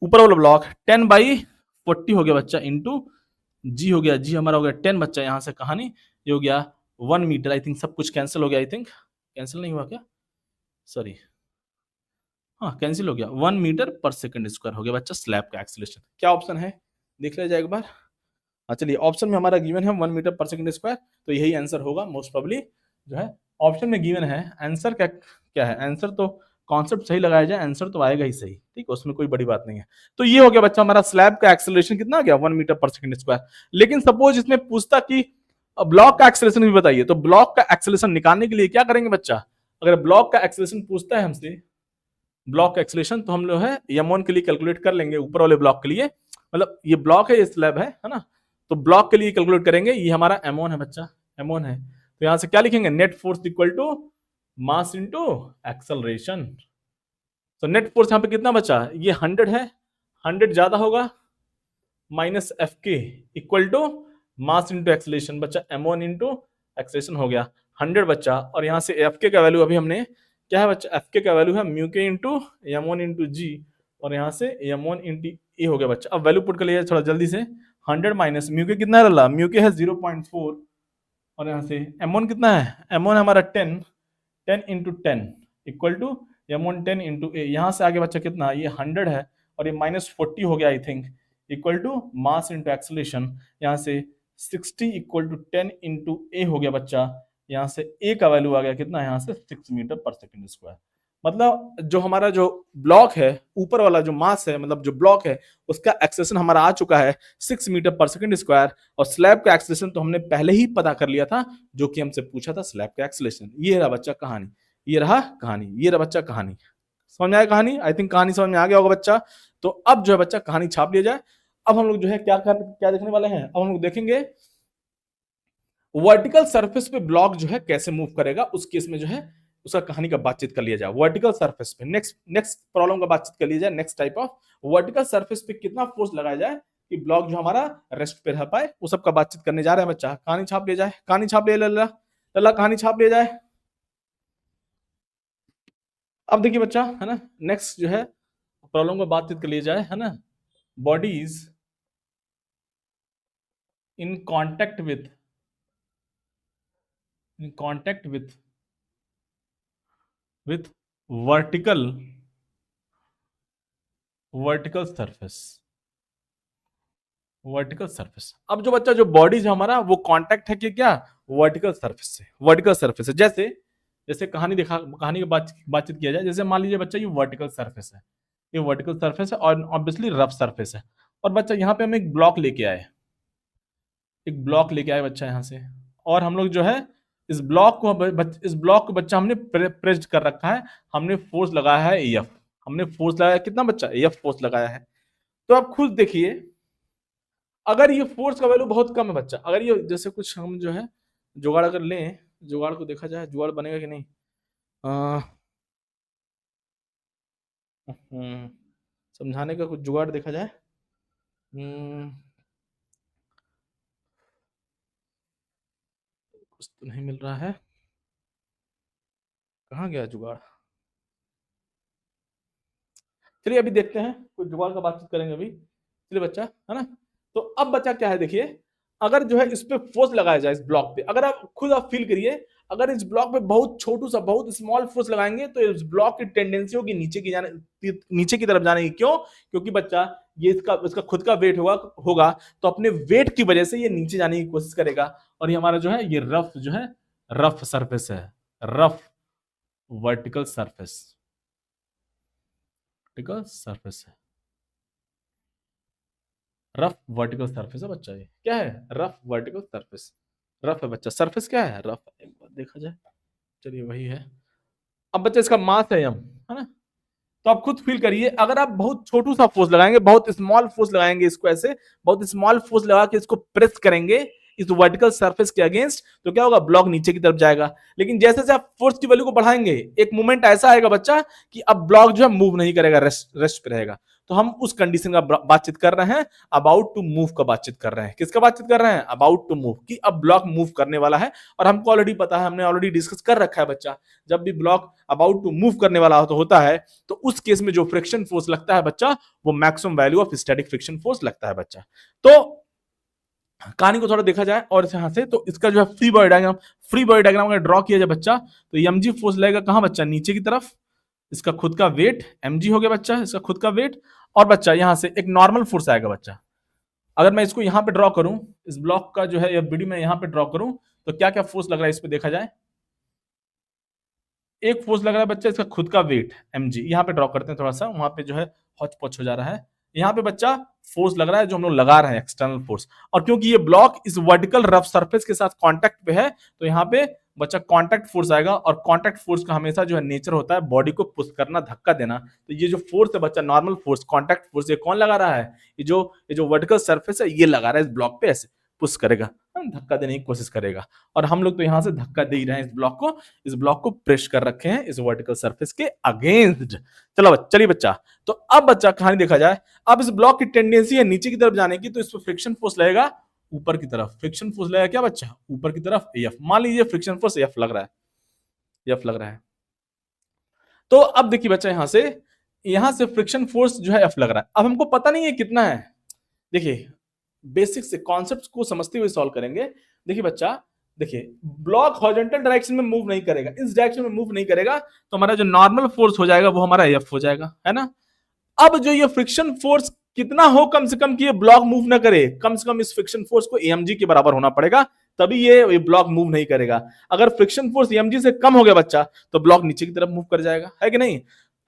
ऊपर वाला ब्लॉक 10/40 हो गया बच्चा, इंटू G हो गया, G हमारा हो गया 10 बच्चा, यहां से कहानी ये हो गया 1 मीटर, आई थिंक सब कुछ कैंसिल हो गया, आई थिंक कैंसिल नहीं हुआ क्या, सॉरी हाँ कैंसिल हो गया, 1 मीटर पर सेकंड स्क्वायर हो गया बच्चा स्लैब का एक्सेलरेशन। क्या ऑप्शन है देख लिया जाए एक बार, हाँ चलिए ऑप्शन में हमारा गिवन है 1 मीटर पर सेकंड स्क्वायर, तो यही आंसर होगा मोस्ट प्रोबेबली, जो है ऑप्शन में गिवन है, आंसर क्या क्या है, आंसर तो कॉन्सेप्ट सही लगाया जाए आंसर तो आएगा ही सही, ठीक है उसमें कोई बड़ी बात नहीं है। तो ये हो गया बच्चा हमारा स्लैब का एक्सेलरेशन कितना आ गया, 1 मीटर पर सेकंड स्क्वायर। लेकिन सपोज इसमें पूछता कि ब्लॉक का एक्सेलरेशन भी बताइए, तो ब्लॉक का एक्सेलरेशन निकालने के लिए क्या करेंगे बच्चा, अगर ब्लॉक का एक्सेलरेशन पूछता है हमसे, ब्लॉक का एक्सेलरेशन, तो हम लोग है M1 के लिए कैलकुलेट कर लेंगे, ऊपर वाले ब्लॉक के लिए, मतलब ये ब्लॉक है ये स्लैब है ना, तो ब्लॉक के लिए कैलकुलेट करेंगे, ये हमारा M1 है बच्चा, M1 है, तो यहां से क्या लिखेंगे, net force equal to mass into acceleration. तो नेट फोर्स यहां पे कितना बचा, ये 100 है, 100 ज्यादा होगा, माइनस एफ के equal to mass into acceleration, बच्चा M1 इंटू एक्सेलरेशन हो गया 100 बच्चा, और यहां से एफ के का वैल्यू अभी हमने क्या है बच्चा, एफ के का वैल्यू है म्यू के इंटू M1 इंटू G, और यहाँ से M1 इंटू ए हो गया बच्चा। अब वैल्यू पुट कर लिया थोड़ा जल्दी से, 100 माइनस म्यू के कितना रहा, म्यू के है 0.4, और यहाँ से M1 कितना है, M1 हमारा 10 into 10 equal to M1 10 into a, यहाँ से आगे बच्चा कितना, ये 100 है, और ये -40 हो गया I think, equal to mass into acceleration, यहाँ से 60 इक्वल टू 10 इंटू ए हो गया बच्चा, यहाँ से ए का वैल्यू आ गया कितना, यहाँ से 6 मीटर पर सेकंड स्क्वायर। मतलब जो हमारा जो ब्लॉक है, ऊपर वाला जो मास है, मतलब जो ब्लॉक है, उसका एक्सेलेरेशन हमारा आ चुका है 6 मीटर पर सेकंड स्क्वायर, और स्लैब का एक्सेलेरेशन तो हमने पहले ही पता कर लिया था, जो कि हमसे पूछा था स्लैब का एक्सेलेरेशन। ये रहा बच्चा कहानी, ये रहा कहानी, ये रहा बच्चा कहानी। समझ में आया कहानी? आई थिंक कहानी समझ में आ गया होगा बच्चा। तो अब जो है बच्चा कहानी छाप लिया जाए। अब हम लोग जो है क्या देखने वाले हैं, अब हम लोग देखेंगे वर्टिकल सरफेस पे ब्लॉक जो है कैसे मूव करेगा, उस केस में जो है उसका कहानी का बातचीत कर लिया जाए। वर्टिकल सरफेस पे नेक्स्ट नेक्स्ट प्रॉब्लम का बातचीत कर लिया जाए। Next type of vertical surface पे कितना फोर्स लगाया जाए कि ब्लॉक जो हमारा रेस्ट पे रह पाए, वो सब का बातचीत करने जा रहे हैं बच्चा। कहानी छाप लिया जाए, कहानी छाप लिया लल्ला लल्ला, कहानी छाप लिया जाए। अब देखिए बच्चा, है ना, नेक्स्ट जो है प्रॉब्लम का बातचीत कर लिया जाए, है ना। Bodies in contact with with vertical surface, vertical surface. अब जो बच्चा जो बॉडीज है हमारा, वो कांटेक्ट है कि क्या, वर्टिकल सरफेस से, वर्टिकल सरफेस है। जैसे जैसे कहानी की बातचीत किया जाए, जैसे मान लीजिए बच्चा ये वर्टिकल सरफेस है, ये वर्टिकल सरफेस है और ऑब्वियसली रफ सरफेस है। और बच्चा यहाँ पे हम एक ब्लॉक लेके आए, एक ब्लॉक लेके आए बच्चा यहाँ से, और हम लोग जो है इस ब्लॉक को बच्चा हमने प्रेस्ड कर रखा है, हमने फोर्स लगाया है एफ, हमने फोर्स लगाया कितना बच्चा, एफ फोर्स लगाया है। तो आप खुद देखिए, अगर ये फोर्स का वैल्यू बहुत कम है बच्चा, अगर ये जैसे कुछ हम जो है जुगाड़ अगर लें, जुगाड़ को देखा जाए, जुगाड़ बनेगा कि नहीं, समझाने का कुछ जुगाड़ देखा जाए। कुछ तो नहीं मिल रहा है, कहाँ गया जुगाड़। चलिए अभी देखते हैं, कुछ जुगाड़ का बातचीत करेंगे अभी। चलिए बच्चा, है ना। तो अब बच्चा क्या है, देखिए, अगर जो है इस पे फोर्स लगाया जाए, इस ब्लॉक पे, अगर आप फील करिए, अगर इस ब्लॉक पे बहुत छोटू सा, बहुत स्मॉल फोर्स लगाएंगे, तो इस ब्लॉक की टेंडेंसी होगी नीचे की तरफ जाने की। क्यों? क्योंकि बच्चा ये इसका खुद का वेट होगा, तो अपने वेट की वजह से ये नीचे जाने की कोशिश करेगा, और ये हमारा जो है ये रफ सरफेस है, rough vertical surface, vertical surface है, रफ वर्टिकल सरफेस है बच्चा। ये क्या है, रफ वर्टिकल सरफेस, रफ है बच्चा। सरफेस क्या है, रफ। एक बार देखा जाए, चलिए वही है। अब बच्चा इसका मास है m, है ना। तो आप खुद फील करिए, अगर आप बहुत छोटू सा फोर्स लगाएंगे, बहुत स्मॉल फोर्स लगाएंगे, इसको ऐसे बहुत स्मॉल फोर्स लगा के इसको प्रेस करेंगे इस वर्टिकल सरफेस के अगेंस्ट, तो क्या होगा, ब्लॉक नीचे की तरफ जाएगा। लेकिन जैसे जैसे आप फोर्स की वैल्यू को बढ़ाएंगे, एक मोमेंट ऐसा आएगा बच्चा कि अब ब्लॉक जो है मूव नहीं करेगा, रेस्ट पे रहेगा। तो हम उस कंडीशन का बातचीत कर रहे हैं, अबाउट टू मूव का बातचीत कर रहे हैं। किसका बातचीत कर रहे हैं, अबाउट टू मूव, कि अब ब्लॉक मूव करने वाला है। और हमको ऑलरेडी पता है, हमने ऑलरेडी डिस्कस कर रखा है बच्चा, जब भी ब्लॉक अबाउट टू मूव करने वाला होता है, तो उस केस में जो फ्रिक्शन फोर्स लगता है बच्चा, वो maximum value of static friction force लगता है बच्चा। तो कहानी को थोड़ा देखा जाए और यहां से, तो इसका जो है फ्री बॉडी डायग्राम अगर ड्रॉ किया जाए बच्चा, तो एमजी फोर्स लगेगा कहां बच्चा, नीचे की तरफ। इसका खुद का वेट mg हो गया बच्चा, इसका खुद का वेट। और बच्चा यहां से एक नॉर्मल फोर्स आएगा बच्चा। अगर मैं इसको यहां पे ड्रॉ करूं, इस ब्लॉक का जो है बीडी में यहां पे ड्रॉ करूं, तो क्या क्या फोर्स लग रहा है इस पे देखा जाए। एक फोर्स लग रहा है बच्चा, इसका खुद का वेट mg, यहां पे ड्रॉ करते हैं थोड़ा सा, वहां पे जो है हौच पौच हो जा रहा है। यहाँ पे बच्चा फोर्स लग रहा है जो हम लोग लगा रहे हैं, एक्सटर्नल फोर्स। और क्योंकि ये ब्लॉक इस वर्टिकल रफ सरफेस के साथ कांटेक्ट पे है, तो यहाँ पे बच्चा कांटेक्ट फोर्स आएगा। और कांटेक्ट फोर्स का हमेशा जो है नेचर होता है बॉडी को पुश करना, धक्का देना। तो ये जो फोर्स है बच्चा, नॉर्मल फोर्स, कांटेक्ट फोर्स, ये कौन लगा रहा है, ये जो वर्टिकल सरफेस है, ये लगा रहा है इस ब्लॉक पे, ऐसे पुश करेगा, धक्का देने की कोशिश करेगा। और हम लोग तो यहां से धक्का दे ही रहे हैं इस ब्लॉक को प्रेस कर रखे हैं इस वर्टिकल सरफेस के अगेंस्ट। चलिए बच्चा, तो अब बच्चा कहानी देखा जाए। अब इस ब्लॉक की टेंडेंसी है नीचे की तरफ जाने की, तो इस पर फ्रिक्शन फोर्स लगेगा ऊपर की तरफ। फ्रिक्शन फोर्स लगेगा क्या बच्चा, ऊपर की तरफ, एफ। मान लीजिए फ्रिक्शन फोर्स एफ लग रहा है, तो अब देखिए बच्चा, यहां से फ्रिक्शन फोर्स जो है एफ लग रहा है। अब हमको पता नहीं है कितना है, देखिए बेसिक से कॉन्सेप्ट्स को समझते हुए सॉल्व करेंगे। देखिए बच्चा, देखिए ब्लॉक हॉरिजॉन्टल डायरेक्शन में मूव नहीं करेगा, इस डायरेक्शन में मूव नहीं करेगा, तो हमारा जो नॉर्मल फोर्स हो जाएगा वो हमारा एफ हो जाएगा, है ना। अब जो ये फ्रिक्शन फोर्स कितना हो कम से कम कि ये ब्लॉक मूव ना करे, कम से कम इस फ्रिक्शन फोर्स को एमजी के बराबर होना पड़ेगा, तभी ये ब्लॉक मूव नहीं करेगा। अगर फ्रिक्शन फोर्स mg से कम हो गया बच्चा तो ब्लॉक नीचे की तरफ मूव कर जाएगा, है कि नहीं,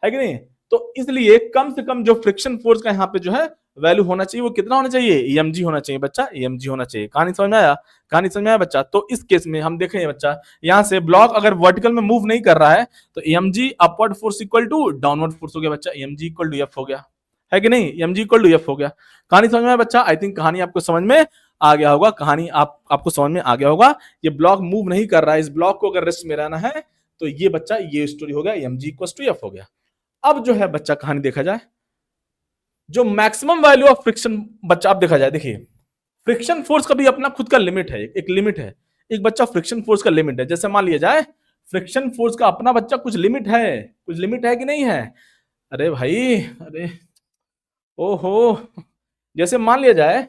है कि नहीं। तो इसलिए कम से कम जो फ्रिक्शन फोर्स का यहाँ पे जो है वैल्यू होना चाहिए वो कितना होना चाहिए, mg होना चाहिए बच्चा, mg होना चाहिए। कहानी समझ में आया, कहानी समझ में आया बच्चा। तो इस केस में हम देखें बच्चा, यहाँ से ब्लॉक अगर वर्टिकल में मूव नहीं कर रहा है तो mg upward force equal to downward force हो गया बच्चा, mg इक्वल टू f हो गया, है कि नहीं, mg इक्वल टू f हो गया। कहानी समझ में आया बच्चा। आई थिंक कहानी आपको समझ में आ गया होगा, कहानी आपको समझ में आ गया होगा। ये ब्लॉक मूव नहीं कर रहा है, इस ब्लॉक को अगर रेस्ट में रहना है तो ये बच्चा ये स्टोरी हो गया, mg इक्वल टू f हो गया। अब जो है बच्चा कहानी देखा जाए, जो मैक्सिमम वैल्यू ऑफ फ्रिक्शन बच्चा अब देखा जाए, देखिए फ्रिक्शन फोर्स का भी अपना खुद का लिमिट है, एक लिमिट है, एक बच्चा फ्रिक्शन फोर्स का लिमिट है। जैसे मान लिया जाए फ्रिक्शन फोर्स का अपना बच्चा कुछ लिमिट है, कुछ लिमिट है कि नहीं है, अरे भाई, अरे ओहो, जैसे मान लिया जाए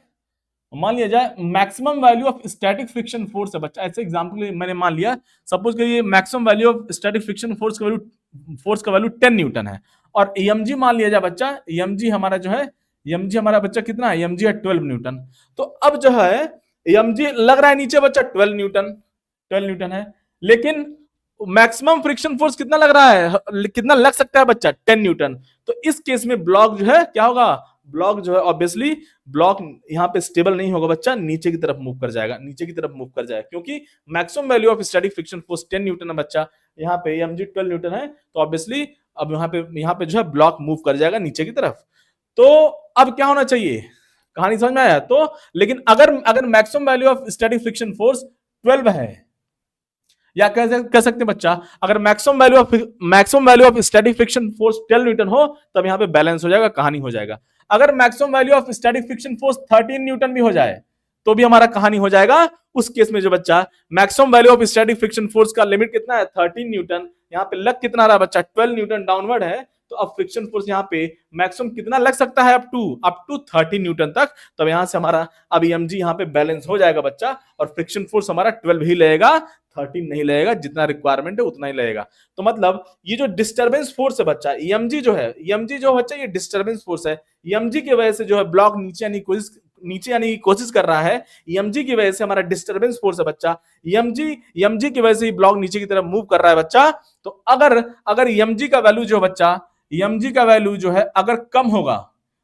maximum value of static friction force है बच्चा, ऐसे एग्जांपल मैंने मान लिया, सपोज करिए maximum value of static friction force का वैल्यू 10 न्यूटन है, और mg मान लिया जाए बच्चा, mg हमारा जो है, mg हमारा बच्चा कितना है, mg है 12 न्यूटन। तो अब जो है mg लग रहा है नीचे बच्चा 12 न्यूटन है, लेकिन मैक्सिमम फ्रिक्शन फोर्स कितना लग रहा है, कितना लग सकता है बच्चा, 10 न्यूटन। तो इस केस में ब्लॉक जो है क्या होगा, ब्लॉक जो है ऑब्वियसली ब्लॉक यहाँ पे स्टेबल नहीं होगा बच्चा, नीचे की तरफ मूव कर जाएगा, नीचे की तरफ मूव कर जाएगा, क्योंकि maximum value of static friction force 10 Newton है बच्चा, यहाँ पे mg 12 न्यूटन है, तो ऑब्वियसली अब यहाँ पे जो है ब्लॉक मूव कर जाएगा नीचे की तरफ। तो अब क्या होना चाहिए, कहानी समझ में आया। तो लेकिन अगर maximum value of static friction force 12 है, या कह सकते हैं बच्चा, अगर maximum value of static friction force 12 Newton हो तब यहाँ पे बैलेंस हो जाएगा, कहानी हो जाएगा। अगर maximum value of static friction force 13 Newton भी हो जाए तो भी हमारा कहानी हो जाएगा। उस केस में जो बच्चा maximum value of static friction force का लिमिट कितना है, 13 न्यूटन, यहाँ पे लग कितना रहा बच्चा, 12 न्यूटन डाउनवर्ड है, तो अब फ्रिक्शन फोर्स यहाँ पे मैक्सिमम कितना लग सकता है, अप टू 13 न्यूटन तक। तब यहां से हमारा अब mg यहाँ पे बैलेंस हो जाएगा बच्चा, और फ्रिक्शन फोर्स हमारा 12 ही लगेगा, 13 नहीं लगेगा, जितना रिक्वायरमेंट है उतना ही लगेगा। तो मतलब ये जो डिस्टर्बेंस फोर्स है बच्चा, mg जो बच्चा ये डिस्टर्बेंस फोर्स है, mg की वजह से जो है ब्लॉक नीचे आने की कोशिश कर रहा है, mg की वजह से हमारा डिस्टर्बेंस फोर्स है बच्चा, mg की वजह से ब्लॉक नीचे की तरफ मूव कर रहा है बच्चा। तो अगर mg का वैल्यू जो बच्चा, mg का वैल्यू जो है अगर कम होगा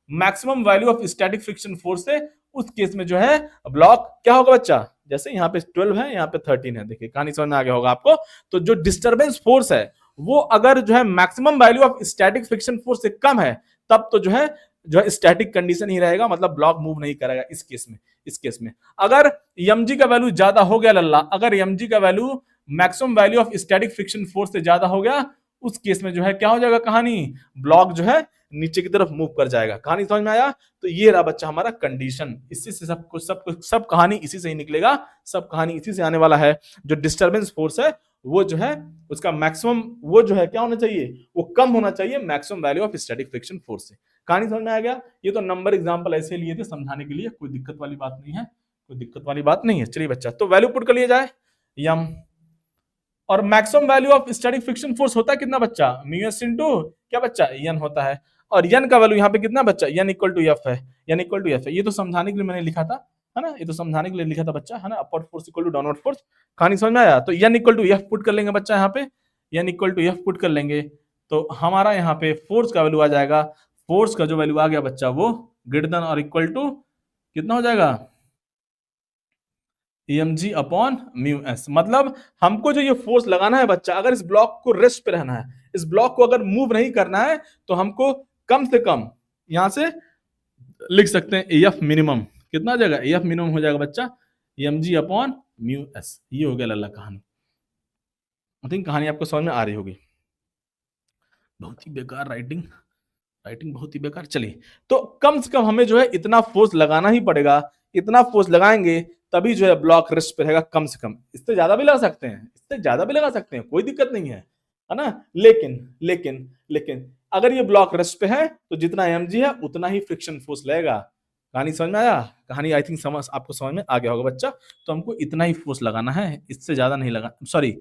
maximum value of static friction force से, उस केस में जो है ब्लॉक क्या होगा बच्चा, जैसे यहाँ पे 12 है, यहाँ पे 13 है, देखिए कहानी समझ में आ गया होगा आपको। तो जो डिस्टर्बेंस फोर्स है वो अगर जो है maximum value of static friction force से कम है, तब तो जो है स्टैटिक कंडीशन ही रहेगा, मतलब ब्लॉक मूव नहीं करेगा। इस केस में अगर mg का वैल्यू ज्यादा हो गया लल्ला, अगर mg का value maximum value of static friction force से ज्यादा हो गया, उस केस में जो है क्या हो जाएगा, कहानी ब्लॉक जो है नीचे की तरफ मूव कर जाएगा। कहानी समझ में आया। तो ये रहा बच्चा हमारा कंडीशन, इसी से सब कहानी इसी से ही निकलेगा, सब कहानी इसी से आने वाला है। जो डिस्टर्बेंस फोर्स है वो जो है उसका मैक्सिमम वो जो है क्या होना चाहिए, वो कम होना चाहिए maximum value of static friction force से। कहानी समझ में आ गया। ये तो नंबर एग्जांपल ऐसे लिए थे समझाने के लिए, कोई दिक्कत वाली बात नहीं है, कोई दिक्कत वाली बात नहीं है। चलिए बच्चा, तो वैल्यू पुट कर लिया जाए यम, और maximum value of static friction force होता है कितना बच्चा, म्यू एस इनटू क्या बच्चा, एन होता है, और एन का वैल्यू यहाँ पे कितना बच्चा, एन इक्वल टू एफ है, एन इक्वल टू एफ है। ये तो समझाने के लिए मैंने लिखा था, है ना, ये तो समझाने के लिए लिखा था बच्चा, है ना, upward force equal to downward force. कहानी समझ में आया। तो N equal to F put कर लेंगे बच्चा, यहाँ पे N equal to F put कर लेंगे, तो हमारा यहाँ पे फोर्स का वैल्यू आ जाएगा, फोर्स का जो वैल्यू आ गया बच्चा वो ग्रेटर देन और इक्वल टू कितना हो जाएगा, mg अपॉन म्यू एस। मतलब हमको जो ये फोर्स लगाना है बच्चा, अगर इस ब्लॉक को रेस्ट पे रहना है, इस ब्लॉक को अगर मूव नहीं करना है, तो हमको कम से कम यहां से लिख सकते हैं एफ मिनिमम, कितना हो जाएगा, एफ मिनिमम हो जाएगा बच्चा mg अपॉन म्यू एस। ये हो गया लल्ला कहानी। आई थिंक कहानी आपको समझ में आ रही होगी। बहुत ही बेकार राइटिंग बहुत ही बेकार। चलिए, तो कम से कम हमें जो है इतना फोर्स लगाना ही पड़ेगा, इतना फोर्स लगाएंगे तभी जो है ब्लॉक रेस्ट पे रहेगा। कम से कम इससे ज्यादा भी लगा सकते हैं, इससे ज्यादा भी लगा सकते हैं, कोई दिक्कत नहीं है ना। लेकिन अगर ये ब्लॉक रेस्ट पे है तो जितना mg है उतना ही फ्रिक्शन फोर्स लगेगा। कहानी समझ में आया। कहानी आई थिंक आपको समझ में आ गया होगा बच्चा। तो हमको इतना ही फोर्स लगाना है, इससे ज्यादा नहीं लगा, सॉरी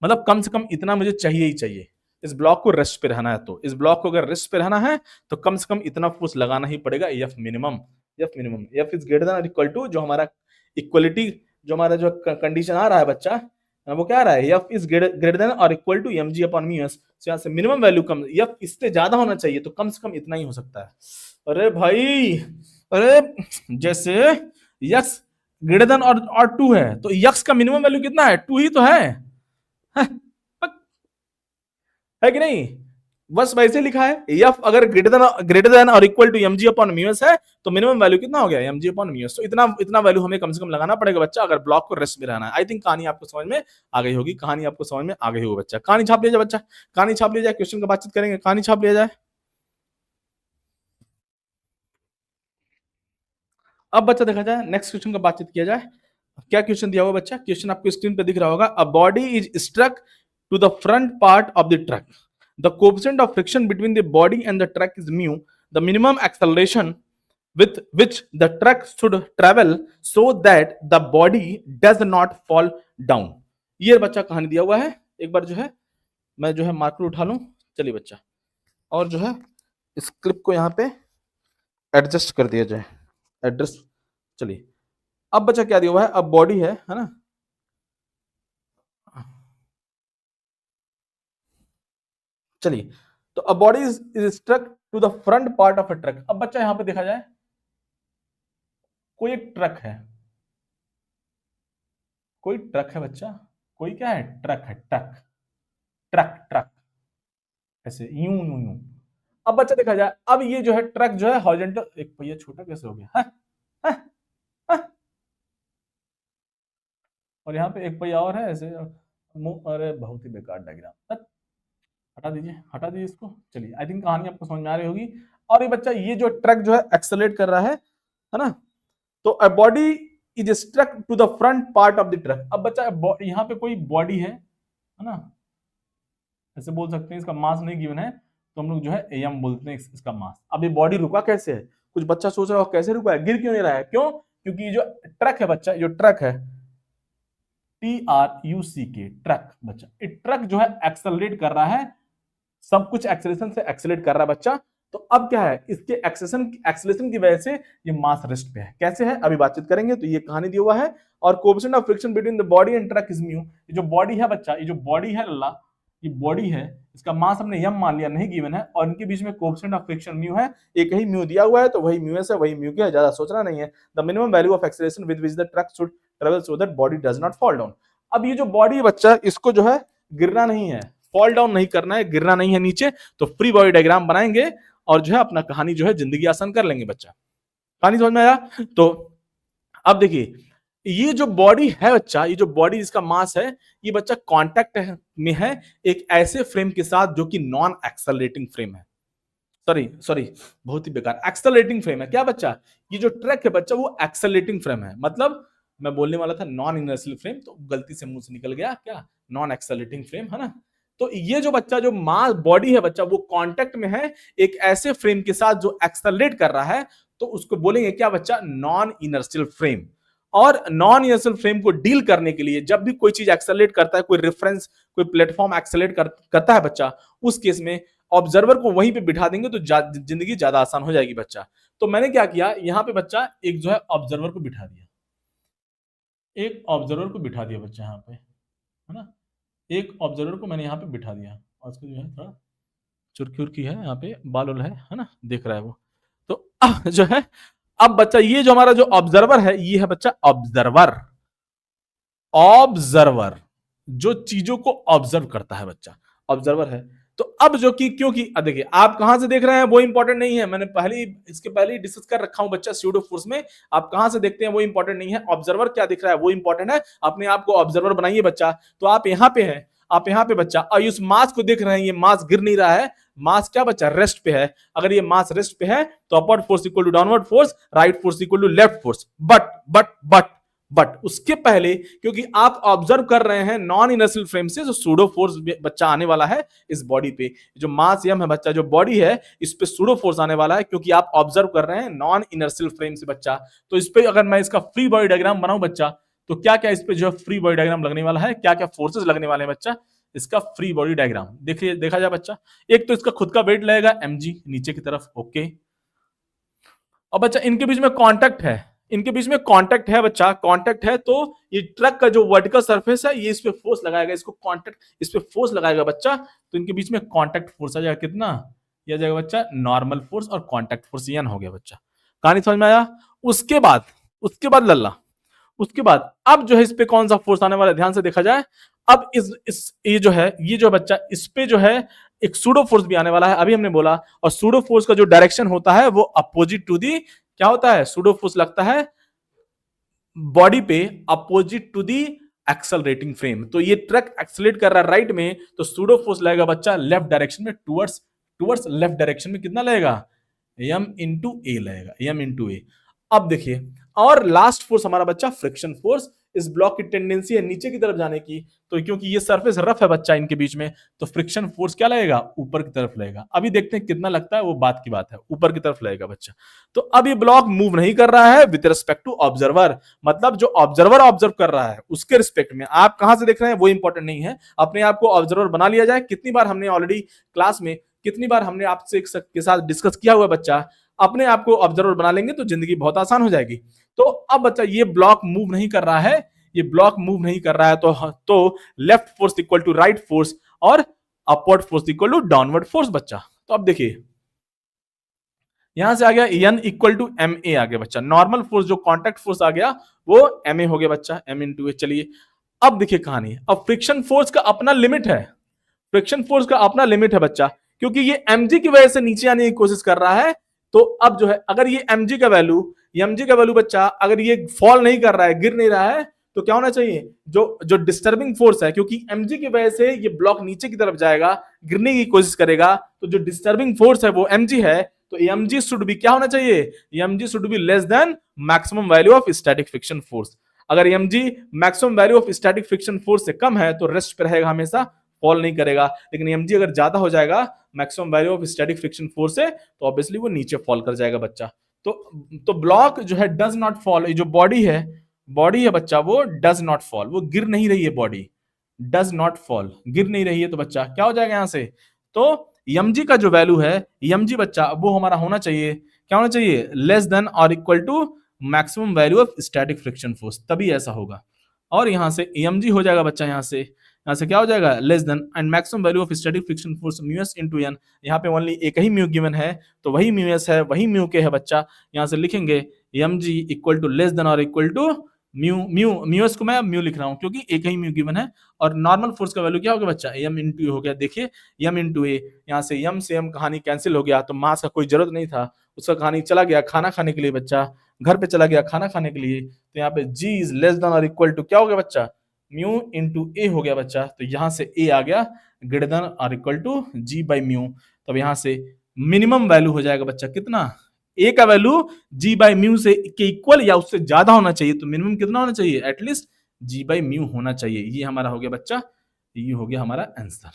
मतलब कम से कम इतना मुझे चाहिए ही चाहिए। इस ब्लॉक को रेस्ट पे रहना है, तो इस ब्लॉक को अगर रेस्ट पे रहना है तो कम से कम इतना फोर्स लगाना ही पड़ेगा, F minimum. F is greater than और इक्वल टू जो हमारा इक्वलिटी जो हमारा जो कंडीशन आ रहा है बच्चा, वो क्या आ रहा है, एफ इज ग्रेटर देन और equal to M G upon mu S. यहाँ से मिनिमम वैल्यू कम, एफ इससे ज्यादा होना चाहिए, तो कम से कम इतना ही हो सकता है। अरे भाई, अरे जैसे यक्स ग्रेटर देन और टू है, तो यक्स का मिनिमम वैल्यू कितना है, टू ही तो है कि नहीं? बस वैसे लिखा है, एफ अगर ग्रेटर देन और equal to M G upon mu S है, तो मिनिमम वैल्यू कितना हो गया, M G upon mu S. तो इतना वैल्यू हमें कम से कम लगाना पड़ेगा बच्चा, अगर ब्लॉक को रेस्ट में रहना है। आई थिंक कहानी आपको समझ में आ गई होगी, कहानी आपको समझ में आ गई होगी बच्चा। कहानी छाप लिया जाए बच्चा, कहानी छाप लिया जाए, क्वेश्चन का बातचीत करेंगे, कहानी छाप लिया जाए। अब बच्चा देखा जाए, नेक्स्ट क्वेश्चन का बातचीत किया जाए। क्या क्वेश्चन दिया हुआ बच्चा, क्वेश्चन आपको स्क्रीन पे दिख रहा होगा। A body is struck to the front part of the truck, the coefficient of friction between the body and the truck is mu, the minimum acceleration with which the truck should travel so that the body does not fall down। ये बच्चा कहानी दिया हुआ है। एक बार जो है मैं जो है मार्कर उठा लूं, चलिए बच्चा, और जो है इस क्लिप को यहाँ पे एडजस्ट कर दिया जाए, एड्रेस। चलिए अब बच्चा क्या दिया हुआ है, अब बॉडी है ना, चलिए तो a body is struck to the front part of a truck. अब बच्चा यहां पे देखा जाए, कोई एक ट्रक है, कोई ट्रक है बच्चा, कोई क्या है, ट्रक है, ट्रक ट्रक ट्रक, ऐसे यूं यूं यूं। अब बच्चा देखा जाए, अब ये जो है ट्रक जो है हॉरिजॉन्टल, एक पहिया छोटा कैसे हो गया, है? और यहाँ पे एक पहिया और है ऐसे, अरे बहुत ही बेकार डायग्राम, हटा दीजिए, हटा दीजिए इसको। चलिए आई थिंक कहानी आपको समझ में आ रही होगी। और ये बच्चा, ये जो ट्रक जो है एक्सेलरेट कर रहा है ना, तो a body is struck to the front part of the truck. अब बच्चा यहाँ पे कोई बॉडी है ना, ऐसे बोल सकते हैं, इसका मास नहीं गिवन है, तो हम लोग जो है एम बोलते हैं इसका मास। अब ये बॉडी रुका कैसे है, कुछ बच्चा सोच रहा हो कैसे रुका है, गिर क्यों नहीं रहा है, क्यों? क्योंकि ये जो ट्रक है बच्चा, जो ट्रक है TRUCK, ट्रक बच्चा, ये ट्रक जो है एक्सेलरेट कर रहा है, सब कुछ एक्सेलरेशन से एक्सेलरेट कर रहा है बच्चा। तो अब क्या है, इसके एक्सेलरेशन की वजह से ये मास रेस्ट पे है। कैसे है अभी बातचीत करेंगे। तो ये कहानी दिया हुआ है, और coefficient of friction between the body and truck is mu. ये जो बॉडी है बच्चा, ये जो बॉडी है लल्ला, ये बॉडी है, इसका मास हमने यम मान लिया, नहीं गिवन है, और इनके बीच में कोएफिशिएंट ऑफ फ्रिक्शन म्यू है। एक ही म्यू दिया हुआ है, तो वही म्यू एस है, वही म्यू के है, ज्यादा सोचना नहीं है। The minimum value of acceleration with which the truck should travel so that body does not fall down. अब ये जो बॉडी है बच्चा, इसको जो है गिरना नहीं है, फॉल डाउन नहीं करना है, गिरना नहीं है नीचे, तो फ्री बॉडी डायग्राम बनाएंगे और जो है अपना कहानी जो है जिंदगी आसान कर लेंगे बच्चा। कहानी समझ में आया? तो अब देखिए, ये जो बॉडी है बच्चा, ये जो बॉडी जिसका मास है, ये बच्चा कांटेक्ट में है एक ऐसे फ्रेम के साथ जो कि नॉन एक्सेलरेटिंग फ्रेम है। सॉरी बहुत ही बेकार, एक्सेलरेटिंग फ्रेम है। क्या बच्चा, ये जो ट्रक है बच्चा, वो एक्सेलरेटिंग फ्रेम है। मतलब मैं बोलने वाला था नॉन इनर्शियल फ्रेम, तो गलती से मुंह से निकल गया, क्या नॉन एक्सेलरेटिंग फ्रेम है ना। तो ये जो बच्चा जो मास बॉडी है बच्चा, वो कांटेक्ट में है एक ऐसे फ्रेम के साथ जो एक्सेलरेट कर रहा है, तो उसको बोलेंगे क्या बच्चा, नॉन इनर्शियल फ्रेम। और नॉन इनर्शियल फ्रेम को डील करने के लिए जब भी कोई चीज एक्सेलरेट करता है, कोई रेफरेंस, कोई प्लेटफॉर्म एक्सेलरेट करता है बच्चा, उस केस में ऑब्जर्वर को वहीं पे बिठा देंगे, तो जिंदगी ज्यादा आसान हो जाएगी बच्चा। तो मैंने क्या किया, यहाँ पे बच्चा एक जो है ऑब्जर्वर को बिठा दिया, एक ऑब्जर्वर को बिठा दिया बच्चा यहाँ पे, है ना, एक ऑब्जर्वर को मैंने यहाँ पे बिठा दिया, और उसको जो है थोड़ा चुरकी उर्की है, यहाँ पे बाल उल है ना, देख रहा है वो। तो अब जो है, अब बच्चा ये जो हमारा जो ऑब्जर्वर है, ये है बच्चा ऑब्जर्वर, ऑब्जर्वर जो चीजों को ऑब्जर्व करता है बच्चा, ऑब्जर्वर है। तो अब जो कि क्योंकि देखिए आप कहां से देख रहे हैं वो इंपॉर्टेंट नहीं है, मैंने इसके पहले ही डिस्कस कर रखा हूं बच्चा स्यूडो फोर्स में, आप कहां से देखते हैं वो इंपॉर्टेंट नहीं है, ऑब्जर्वर क्या दिख रहा है वो इंपॉर्टेंट है। अपने आप को ऑब्जर्वर बनाइए बच्चा। तो आप यहाँ पे है, आप यहाँ पे बच्चा, और इस मास को देख रहे हैं, ये मास गिर नहीं रहा है, मास क्या बच्चा, रेस्ट पे है। अगर ये मास रेस्ट पे है, तो upward force equal to downward force, right force equal to left force. But उसके पहले, क्योंकि आप ऑब्जर्व कर रहे हैं नॉन इनर्शियल फ्रेम से, जो सूडो फोर्स बच्चा आने वाला है इस बॉडी पे, जो मास यम है बच्चा, जो बॉडी है, इस पे सूडो फोर्स आने वाला है, क्योंकि आप ऑब्जर्व कर रहे हैं नॉन इनर्शियल फ्रेम से बच्चा। तो इस पे अगर मैं इसका फ्री बॉडी डायग्राम बनाऊं बच्चा, तो क्या क्या इस पे जो है फ्री बॉडी डायग्राम लगने वाला है, क्या क्या फोर्सेस लगने वाले हैं बच्चा, इसका फ्री बॉडी डायग्राम देखिए, देखा जाए बच्चा। एक तो इसका खुद का वेट लगेगा mg नीचे की तरफ, ओके। और बच्चा इनके बीच में कांटेक्ट है, इनके बीच में कांटेक्ट है बच्चा, कांटेक्ट है, तो ये ट्रक का जो वर्टिकल सरफेस है ये इस पे फोर्स लगाएगा, इसको कांटेक्ट, इस पे फोर्स लगाएगा बच्चा, तो इनके बीच में कांटेक्ट फोर्स आ जाएगा कितना, ये आ जाएगा बच्चा नॉर्मल फोर्स और कांटेक्ट फोर्स, एन हो गया बच्चा। कहानी समझ में आया? उसके बाद लल्ला, उसके बाद अब जो है इस पे कौन सा फोर्स आने वाला है, ध्यान से देखा जाए। अब इस ये जो बच्चा इस पे जो है एक सूडो फोर्स भी आने वाला है, अभी हमने बोला। और सूडो फोर्स का जो डायरेक्शन होता है वो अपोजिट टू दी, क्या होता है, सूडो फोर्स लगता है बॉडी पे opposite to the accelerating frame. तो ये ट्रक एक्सेलरेट कर रहा है राइट में, तो सूडो फोर्स लगेगा बच्चा लेफ्ट डायरेक्शन में, टुवर्ड्स लेफ्ट डायरेक्शन में कितना लगेगा, m इंटू ए लगेगा, m इंटू ए। अब देखिए, और लास्ट फोर्स हमारा बच्चा फ्रिक्शन फोर्स। इस ब्लॉक की टेंडेंसी है नीचे की तरफ जाने की, तो क्योंकि ये सरफेस रफ है बच्चा इनके बीच में, तो फ्रिक्शन फोर्स क्या लगेगा, ऊपर की तरफ लगेगा। अभी देखते हैं कितना लगता है, वो बात की बात है, ऊपर की तरफ लगेगा बच्चा। तो अब ये ब्लॉक मूव नहीं कर रहा है विद रिस्पेक्ट टू ऑब्जर्वर, मतलब जो ऑब्जर्वर ऑब्जर्व कर रहा है उसके रिस्पेक्ट में। आप कहां से देख रहे हैं वो इंपॉर्टेंट नहीं है, अपने आप को ऑब्जर्वर बना लिया जाए। कितनी बार हमने ऑलरेडी क्लास में, कितनी बार हमने आपसे के साथ डिस्कस किया हुआ बच्चा, अपने आप को ऑब्जर्वर बना लेंगे तो जिंदगी बहुत आसान हो जाएगी। तो अब बच्चा ये ब्लॉक मूव नहीं कर रहा है, ये ब्लॉक मूव नहीं कर रहा है, तो left force equal to right force और upward force equal to downward force बच्चा। तो अब देखिए यहां से आ गया N equal to m a आ गया बच्चा, नॉर्मल फोर्स जो कॉन्टैक्ट फोर्स आ गया वो एम ए हो गया बच्चा, एम इंटू ए। चलिए अब देखिए कहानी, अब फ्रिक्शन फोर्स का अपना लिमिट है, फ्रिक्शन फोर्स का अपना लिमिट है बच्चा, क्योंकि ये mg की वजह से नीचे आने की कोशिश कर रहा है। तो अब जो है अगर ये mg का वैल्यू बच्चा अगर ये फॉल नहीं कर रहा है, गिर नहीं रहा है, तो क्या होना चाहिए, जो डिस्टर्बिंग फोर्स है, क्योंकि mg की वजह से ये ब्लॉक नीचे की तरफ जाएगा, गिरने की कोशिश करेगा, तो जो डिस्टर्बिंग फोर्स है वो mg है, तो mg शुड बी क्या होना चाहिए, mg should be less than maximum value of static friction force. अगर mg maximum value of static friction force से कम है तो रेस्ट पे रहेगा, हमेशा फॉल नहीं करेगा। लेकिन mg अगर ज्यादा हो जाएगा maximum value of static friction force से, तो ऑब्वियसली वो नीचे फॉल कर जाएगा बच्चा। तो ब्लॉक जो है डज नॉट फॉल, जो बॉडी है बच्चा वो डज नॉट फॉल, वो गिर नहीं रही है, बॉडी डज नॉट फॉल, गिर नहीं रही है, तो बच्चा क्या हो जाएगा यहां से, तो mg का जो वैल्यू है mg बच्चा वो हमारा होना चाहिए, क्या होना चाहिए, लेस देन और equal to maximum value of static friction force, तभी ऐसा होगा। और यहां से mg हो जाएगा बच्चा, यहां से क्या हो जाएगा, less than and maximum value of static friction force mu s into N. यहाँ पे ओनली एक ही म्यू गिवन है, तो वही म्यूएस है, वही म्यू के है बच्चा। यहां से लिखेंगे mg equal to less than और इक्वल टू म्यूएस को मैं म्यू लिख रहा हूं क्योंकि एक ही म्यू गिवन है। और नॉर्मल फोर्स का वैल्यू क्या हो गया बच्चा, m इंटू ए हो गया। देखिए m इंटू ए, यहाँ से m से m कहानी कैंसिल हो गया, तो मास का कोई जरूरत नहीं था, उसका कहानी चला गया खाना खाने के लिए बच्चा, घर पे चला गया खाना खाने के लिए। तो यहाँ पे g इज लेस देन और इक्वल टू क्या हो गया बच्चा, म्यू इंटू ए हो गया बच्चा। तो यहां से a आ गया ग्रेटर देन और equal to g by mu. तब यहां से मिनिमम वैल्यू हो जाएगा बच्चा कितना, a का वैल्यू g बाई म्यू से के इक्वल या उससे ज्यादा होना चाहिए, तो मिनिमम कितना होना चाहिए, एटलीस्ट g बाई म्यू होना चाहिए। ये हमारा हो गया बच्चा, ये हो गया हमारा आंसर।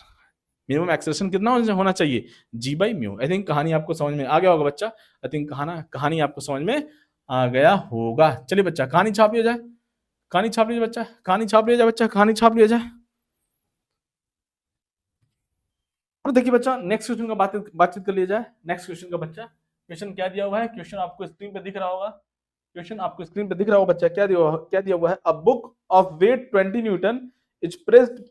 मिनिमम एक्सेलरेशन कितना होना चाहिए, g by mu. I think कहानी आपको समझ में आ गया होगा बच्चा, आई थिंक कहानी आपको समझ में आ गया होगा। चलिए बच्चा कहानी छाप लिया जाए, कहानी छाप लिया बच्चा, कहानी छाप लिया जाए बच्चा, कहानी छाप लिया जाए। और देखिए बच्चा नेक्स्ट क्वेश्चन का बातचीत कर लिया जाए। नेक्स्ट क्वेश्चन का बच्चा, क्वेश्चन क्या दिया हुआ है, क्वेश्चन आपको स्क्रीन पे दिख रहा होगा, क्वेश्चन आपको स्क्रीन पे दिख रहा होगा बच्चा, क्या दिया हुआ है, a book of weight 20 newton is pressed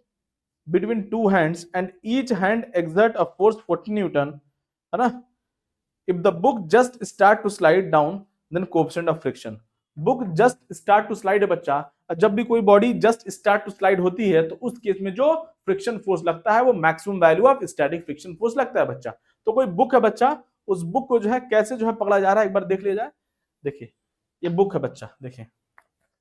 between two hands and each hand exert a force 40 newton, है ना। If the book just start to slide down then coefficient of friction. Book just start to slide है बच्चा, जब भी कोई body just start to slide होती है तो उस केस में जो फ्रिक्शन फोर्स लगता है वो maximum value of static friction force लगता है बच्चा। तो कोई बुक है बच्चा, उस बुक को जो है कैसे जो है पकड़ा जा रहा है एक बार देख लिया जाए। देखिए ये बुक है बच्चा, देखिए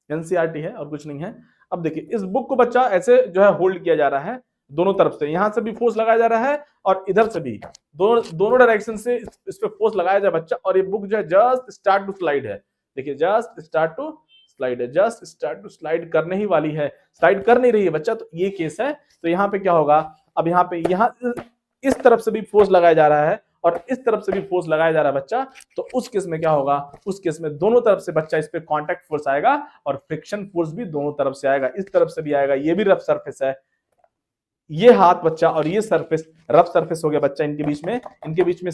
एनसीईआरटी है और कुछ नहीं है। अब देखिए इस बुक को बच्चा ऐसे जो है होल्ड किया जा रहा है दोनों तरफ से, यहां से भी फोर्स लगाया जा रहा है और इधर से भी, दोनों डायरेक्शन से इस पे फोर्स लगाया जाए बच्चा। और ये बुक जो है जस्ट स्टार्ट टू स्लाइड है, देखिए जस्ट स्टार्ट टू स्लाइड है, जस्ट स्टार्ट टू स्लाइड करने ही वाली है, स्लाइड कर नहीं रही है बच्चा। तो ये केस है, तो यहाँ पे क्या होगा, अब यहाँ पे इस तरफ से भी फोर्स लगाया जा रहा है और इस तरफ से भी फोर्स लगाया जा रहा है बच्चा। तो उस केस में क्या होगा, उस केस में दोनों तरफ से बच्चा इस पे कांटेक्ट फोर्स आएगा और फ्रिक्शन फोर्स भी दोनों तरफ से आएगा, इस तरफ से भी आएगा। ये भी रफ सरफेस है, ये हाथ बच्चा और ये सरफेस रफ सरफेस हो गया बच्चा। इनके बीच में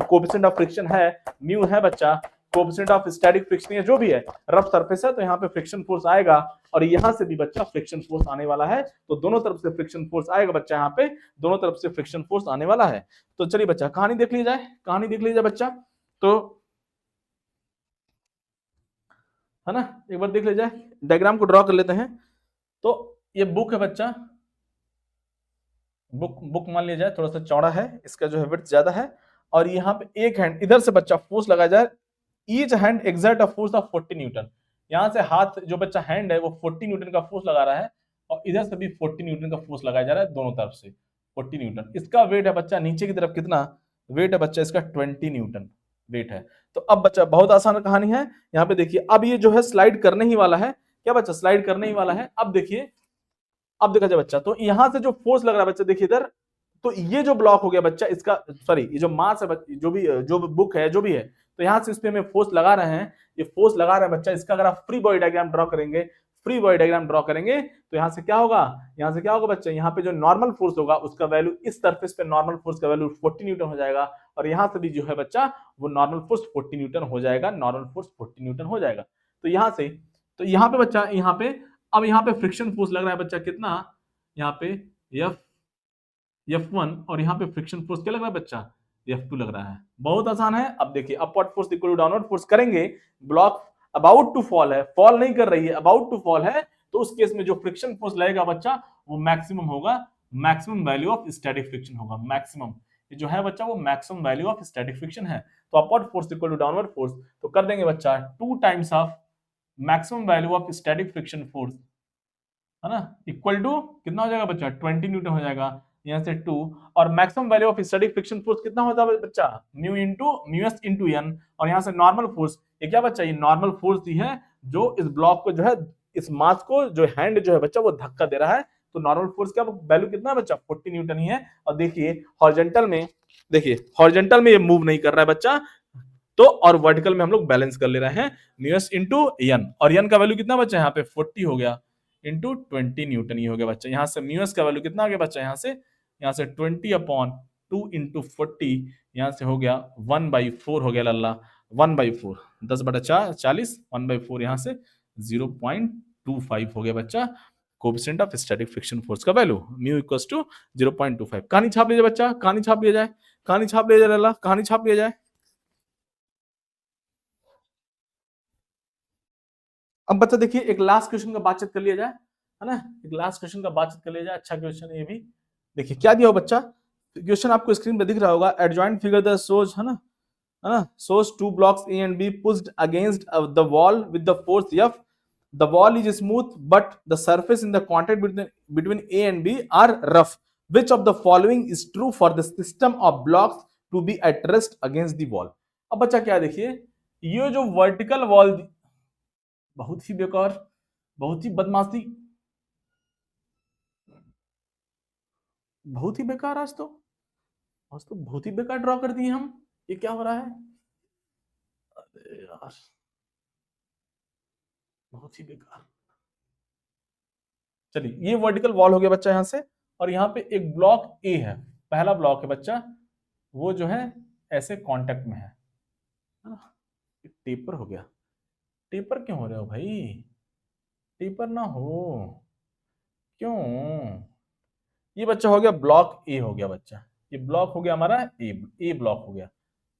कोएफिशिएंट ऑफ फ्रिक्शन है म्यू है बच्चा, कोएफिशिएंट ऑफ स्टैटिक फ्रिक्शन या जो भी है, रफ सरफेस है तो यहाँ पे फ्रिक्शन फोर्स आएगा, और यहाँ से भी बच्चा फ्रिक्शन फोर्स आने वाला है, तो दोनों तरफ से फ्रिक्शन फोर्स आएगा बच्चा, यहाँ पे दोनों तरफ से फ्रिक्शन फोर्स आने वाला है। तो चलिए बच्चा कहानी देख ली जाए, कहानी देख लीजिए बच्चा, तो है ना, एक बार देख लीजिए, डायग्राम को ड्रॉ कर लेते हैं। तो ये बुक है बच्चा, बुक मान लिया जाए, थोड़ा सा चौड़ा है, इसका जो है विड्थ ज्यादा है, और यहाँ पे एक हैंड इधर से बच्चा फोर्स लगाया जाए, each hand exert a force of 40 Newton, यहाँ से हाथ जो बच्चा हैंड है वो 40 न्यूटन का फोर्स लगा रहा है, और इधर से भी 40 न्यूटन का फोर्स लगाया जा रहा है, दोनों तरफ से 40 न्यूटन। इसका वेट है बच्चा नीचे की तरफ, कितना वेट है बच्चा इसका 20 न्यूटन वेट है। तो अब बच्चा बहुत आसान कहानी है, यहाँ पे देखिए, अब ये जो है स्लाइड करने ही वाला है, क्या बच्चा स्लाइड करने ही वाला है। अब देखिए, अब देखा जाए बच्चा, तो यहां से जो फोर्स लग रहा है बच्चा, देखिए इधर, तो ये जो ब्लॉक हो गया बच्चा इसका, सॉरी ये जो मास है, जो बुक है जो भी है, तो यहां से इस पे हमें फोर्स लगा रहे हैं, ये फोर्स लगा रहे हैं बच्चा, इसका अगर आप फ्री बॉडी डायग्राम ड्रॉ करेंगे, फ्री बॉडी डायग्राम ड्रॉ करेंगे, तो यहां से क्या होगा, यहां से क्या होगा बच्चा, यहाँ पे जो नॉर्मल फोर्स होगा उसका वैल्यू, इस सरफेस पे नॉर्मल फोर्स का वैल्यू 40 न्यूटन हो जाएगा, और यहां से भी जो है बच्चा वो नॉर्मल फोर्स 40 न्यूटन हो जाएगा, नॉर्मल फोर्स 40 न्यूटन हो जाएगा। तो यहां से, तो यहाँ पे बच्चा, यहाँ पे अब यहाँ पे फ्रिक्शन फोर्स लग रहा है बच्चा कितना, यहाँ पे F1, और यहाँ पे फ्रिक्शन फोर्स क्या लग रहा है बच्चा, F2 लग रहा है। बहुत आसान है। अब देखिए, upward force equal to downward force करेंगे, ब्लॉक अबाउट टू फॉल है, फॉल नहीं कर रही है, अबाउट टू फॉल है, तो उस केस में जो फ्रिक्शन फोर्स लगेगा बच्चा वो मैक्सिमम होगा, maximum value of static friction होगा, मैक्सिमम, ये जो है बच्चा वो maximum value of static friction है। तो upward force equal to downward force, तो कर देंगे बच्चा 2 times of maximum value of static friction force, है ना, इक्वल टू कितना हो जाएगा बच्चा, 20 न्यूटन हो जाएगा, यहाँ से 2, और maximum value of static friction force कितना होता है बच्चा, mu into mu S into N, और यहाँ से नॉर्मल फोर्स, ये क्या बच्चा, ये नॉर्मल फोर्स ही है जो इस ब्लॉक को जो है, इस मास को जो हैंड जो है बच्चा वो धक्का दे रहा है, तो नॉर्मल फोर्स का वैल्यू कितना है बच्चा, 40 न्यूटन ही है। और देखिए हॉरिजॉन्टल में, देखिए हॉरिजॉन्टल में ये मूव नहीं कर रहा है बच्चा, तो और वर्टिकल में हम लोग बैलेंस कर ले रहे हैं, म्यू एस इंटू एन, और एन का वैल्यू कितना बच्चा, यहाँ पे 40 हो गया, इंटू 20 न्यूटन ही हो गया बच्चा। यहाँ से म्यू एस का वैल्यू कितना आ गया बच्चा, यहाँ से 20/2 इंटू 40, यहाँ से हो गया 1/4 हो गया लल्ला, 1/4, 10/40, 1/4, यहाँ से 0.25 हो गया बच्चा coefficient of static friction force का वैल्यू, म्यू इक्वल्स टू 0.25। कहानी छाप लीजिए बच्चा, कहानी छाप लिया जाए, कहानी छाप लिया जाए लल्ला, कहानी छाप लिया जाए। अब बच्चा देखिए, एक लास्ट क्वेश्चन का बातचीत कर लिया जाए, है ना, एक लास्ट क्वेश्चन का बातचीत कर लिया जाए, अच्छा क्वेश्चन है ये भी। देखिए क्या दिया हो बच्चा, क्वेश्चन आपको स्क्रीन पे दिख रहा होगा, एडजॉइंट फिगर द सोज, है ना, सोज 2 blocks A and B pushed against the wall with the force F. The wall is smooth but the surface in the contact between A and B are rough. Which of the following is true for the system of blocks to be at rest against the wall? अब बच्चा क्या देखिए, ये जो vertical wall, बहुत ही बेकार, बहुत ही बदमाशी, बहुत ही बेकार, आज तो बहुत ही बेकार ड्रॉ कर दिए हम, ये क्या हो रहा है, अरे यार बहुत ही बेकार। चलिए ये वर्टिकल वॉल हो गया बच्चा यहाँ से, और यहाँ पे एक ब्लॉक ए है, पहला ब्लॉक है बच्चा, वो जो है ऐसे कांटेक्ट में है ना, टेपर हो गया, टेपर क्यों हो रहे हो भाई, टेपर ना हो, क्यों, ये बच्चा हो गया ब्लॉक ए हो गया बच्चा, ये ब्लॉक हो गया हमारा ए ब्लॉक हो गया,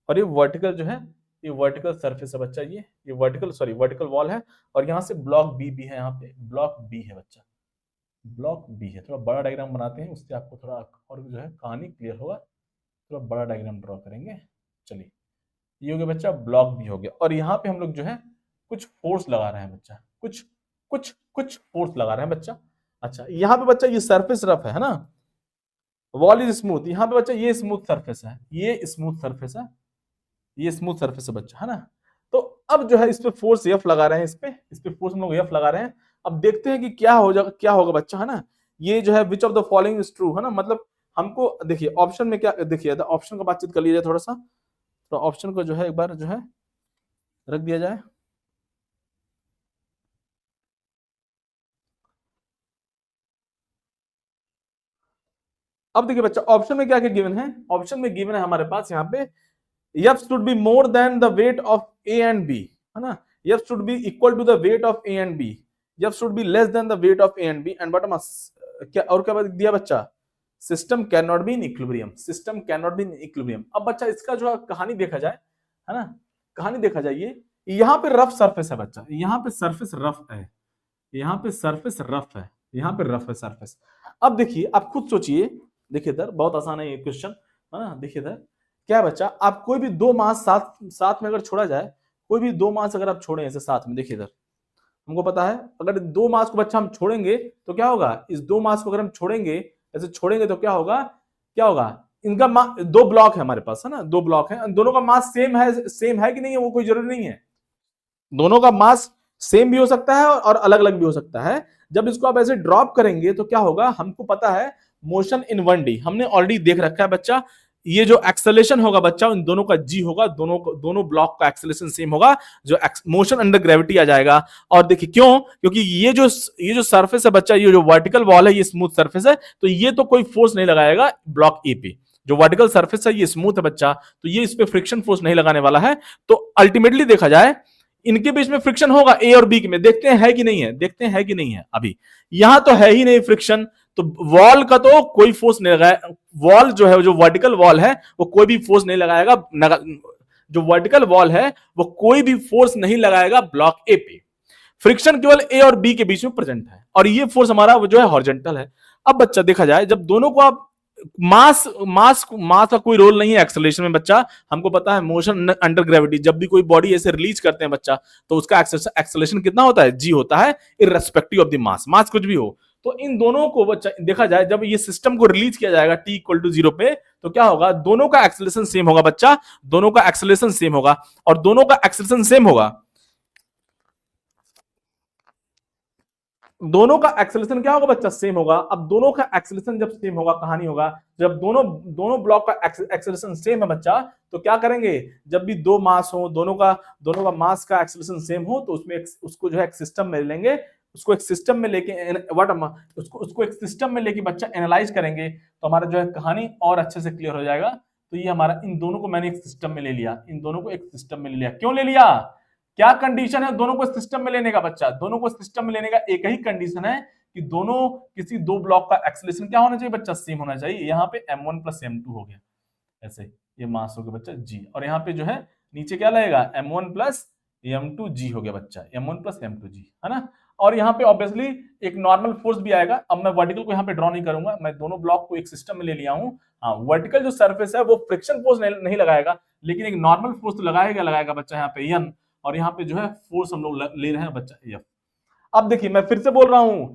और ये वर्टिकल जो है, ये वर्टिकल सरफेस है बच्चा, ये वर्टिकल, सॉरी वर्टिकल वॉल है, और यहाँ से ब्लॉक बी भी है, यहाँ पे ब्लॉक बी है बच्चा, ब्लॉक बी है। थोड़ा बड़ा डायग्राम बनाते हैं, उससे आपको थोड़ा और जो है कहानी क्लियर होगा, थोड़ा बड़ा डायग्राम ड्रॉ करेंगे। चलिए ये हो गया बच्चा, ब्लॉक बी हो गया, और यहाँ पे हम लोग जो है कुछ फोर्स लगा रहे हैं बच्चा, कुछ फोर्स लगा रहे हैं बच्चा। अच्छा यहाँ पे बच्चा ये सरफेस रफ है ना, वॉल इज स्मूथ, यहाँ पे बच्चा ये स्मूथ सरफेस है, ये स्मूथ सरफेस है, ये स्मूथ सरफेस है बच्चा, है ना। तो अब जो है इस पे फोर्स एफ लगा रहे हैं, इस पे फोर्स हम लोग एफ लगा रहे हैं। अब देखते हैं कि क्या हो जाएगा, क्या होगा बच्चा, है ना। ये जो है which of the following is true, है ना, मतलब हमको देखिए ऑप्शन में क्या, देखिए ऑप्शन का बातचीत कर लिया जाए थोड़ा सा, तो ऑप्शन को जो है एक बार जो है रख दिया जाए। अब देखिए बच्चा ऑप्शन में क्या क्या गिवन है, ऑप्शन में गिवन है हमारे पास यहाँ पे F should be more than the weight of A and B, है ना? F should be equal to the weight of A and B. F should be less than the weight of A and B. And bottom क्या और क्या दिया बच्चा? System can not be in equilibrium, system can not be in equilibrium. अब बच्चा इसका जो कहानी देखा जाए, है ना, कहानी देखा जाए, ये यहाँ पे रफ सरफेस है बच्चा, यहाँ पे सरफेस रफ है, यहाँ पे सरफेस रफ है, यहाँ पे रफ है सरफेस। अब देखिए, आप खुद सोचिए, देखिए इधर बहुत आसान है ये क्वेश्चन, है ना, देखिए इधर क्या है बच्चा, आप कोई भी दो मास साथ में अगर छोड़ा जाए, कोई भी दो मास अगर आप छोड़े ऐसे साथ में, देखिए इधर हमको पता है अगर दो मास को बच्चा हम छोड़ेंगे तो क्या होगा, इस दो मास को अगर हम छोड़ेंगे, ऐसे छोड़ेंगे तो क्या होगा, क्या होगा, इनका दो ब्लॉक है हमारे पास, है ना, दो ब्लॉक है, दोनों का मास सेम है कि नहीं है वो कोई जरूरी नहीं है, दोनों का मास सेम भी हो सकता है और अलग अलग भी हो सकता है। जब इसको आप ऐसे ड्रॉप करेंगे तो क्या होगा, हमको पता है मोशन इन 1D हमने ऑलरेडी देख रखा है बच्चा, ये जो एक्सेलरेशन होगा बच्चा इन दोनों का जी होगा, दोनों ब्लॉक का एक्सेलरेशन सेम होगा, जो मोशन अंडर ग्रेविटी आ जाएगा। और देखिए क्यों, क्योंकि ये जो सरफेस है बच्चा, ये जो वर्टिकल वॉल है ये स्मूथ सरफेस है, तो ये तो कोई फोर्स नहीं लगाएगा ब्लॉक ए पे, जो वर्टिकल सरफेस है ये स्मूथ है बच्चा, तो ये इस पे फ्रिक्शन फोर्स नहीं लगाने वाला है। तो अल्टीमेटली देखा जाए इनके बीच में फ्रिक्शन होगा ए और बी के में, देखते हैं है कि नहीं है, देखते हैं कि नहीं है। अभी यहां तो है ही नहीं फ्रिक्शन, तो वॉल का तो कोई फोर्स नहीं लगाया, वॉल जो है जो वर्टिकल वॉल है वो कोई भी फोर्स नहीं लगाएगा, जो वर्टिकल वॉल है वो कोई भी फोर्स नहीं लगाएगा ब्लॉक ए पे, फ्रिक्शन केवल ए और बी के बीच में प्रेजेंट है, और ये फोर्स हमारा जो है हॉरिजॉन्टल है। अब बच्चा देखा जाए जब दोनों को आप मास का कोई रोल नहीं है एक्सेलरेशन में बच्चा, हमको पता है मोशन अंडर ग्रेविटी, जब भी कोई बॉडी ऐसे रिलीज करते हैं बच्चा तो उसका एक्सेलरेशन कितना होता है, जी होता है, इररेस्पेक्टिव ऑफ द मास कुछ भी हो। तो इन दोनों को बच्चा देखा जाए जब ये सिस्टम को रिलीज किया जाएगा t इक्वल टू 0 पे, तो क्या होगा, दोनों का एक्सेलरेशन सेम होगा बच्चा, दोनों का एक्सेलरेशन सेम होगा, और दोनों का एक्सेलरेशन सेम होगा, दोनों का एक्सेलरेशन क्या होगा बच्चा, सेम होगा। अब दोनों का एक्सेलरेशन जब सेम होगा, कहानी होगा जब दोनों ब्लॉक का एक्सेलरेशन सेम है बच्चा, तो क्या करेंगे, जब भी दो मास हो, दोनों का मास का एक्सेलरेशन सेम हो, तो उसमें उसको जो है एक सिस्टम में लेंगे, उसको एक सिस्टम में लेके उसको एक सिस्टम में लेके बच्चा एनालाइज करेंगे, तो हमारा जो है कहानी और अच्छे से क्लियर हो जाएगा। तो ये हमारा इन दोनों को मैंने एक सिस्टम में ले लिया, इन दोनों को एक सिस्टम में ले लिया, क्यों ले लिया, क्या कंडीशन है दोनों को सिस्टम में लेने का बच्चा, दोनों को सिस्टम में लेने का एक ही कंडीशन है कि दोनों किसी दो ब्लॉक का एक्सेलरेशन क्या होना चाहिए बच्चा, सेम होना चाहिए। यहाँ पे m1 प्लस m2 हो गया, ऐसे ये मास हो गया बच्चा g, और यहाँ पे जो है नीचे क्या लगेगा, m1 प्लस m2g हो गया बच्चा, m1 प्लस m2g, है ना। और यहाँ पे ऑब्वियसली एक नॉर्मल फोर्स भी आएगा, अब मैं वर्टिकल को यहाँ पे ड्रॉ नहीं करूंगा, मैं दोनों ब्लॉक को एक सिस्टम में ले लिया हूँ। हाँ, वर्टिकल जो सरफेस है वो फ्रिक्शन फोर्स नहीं लगाएगा, लेकिन एक नॉर्मल फोर्स तो लगाएगा बच्चा यहाँ पे n, और यहाँ पे जो है फोर्स हम लोग ले रहे हैं बच्चा F। अब देखिए मैं फिर से बोल रहा हूं,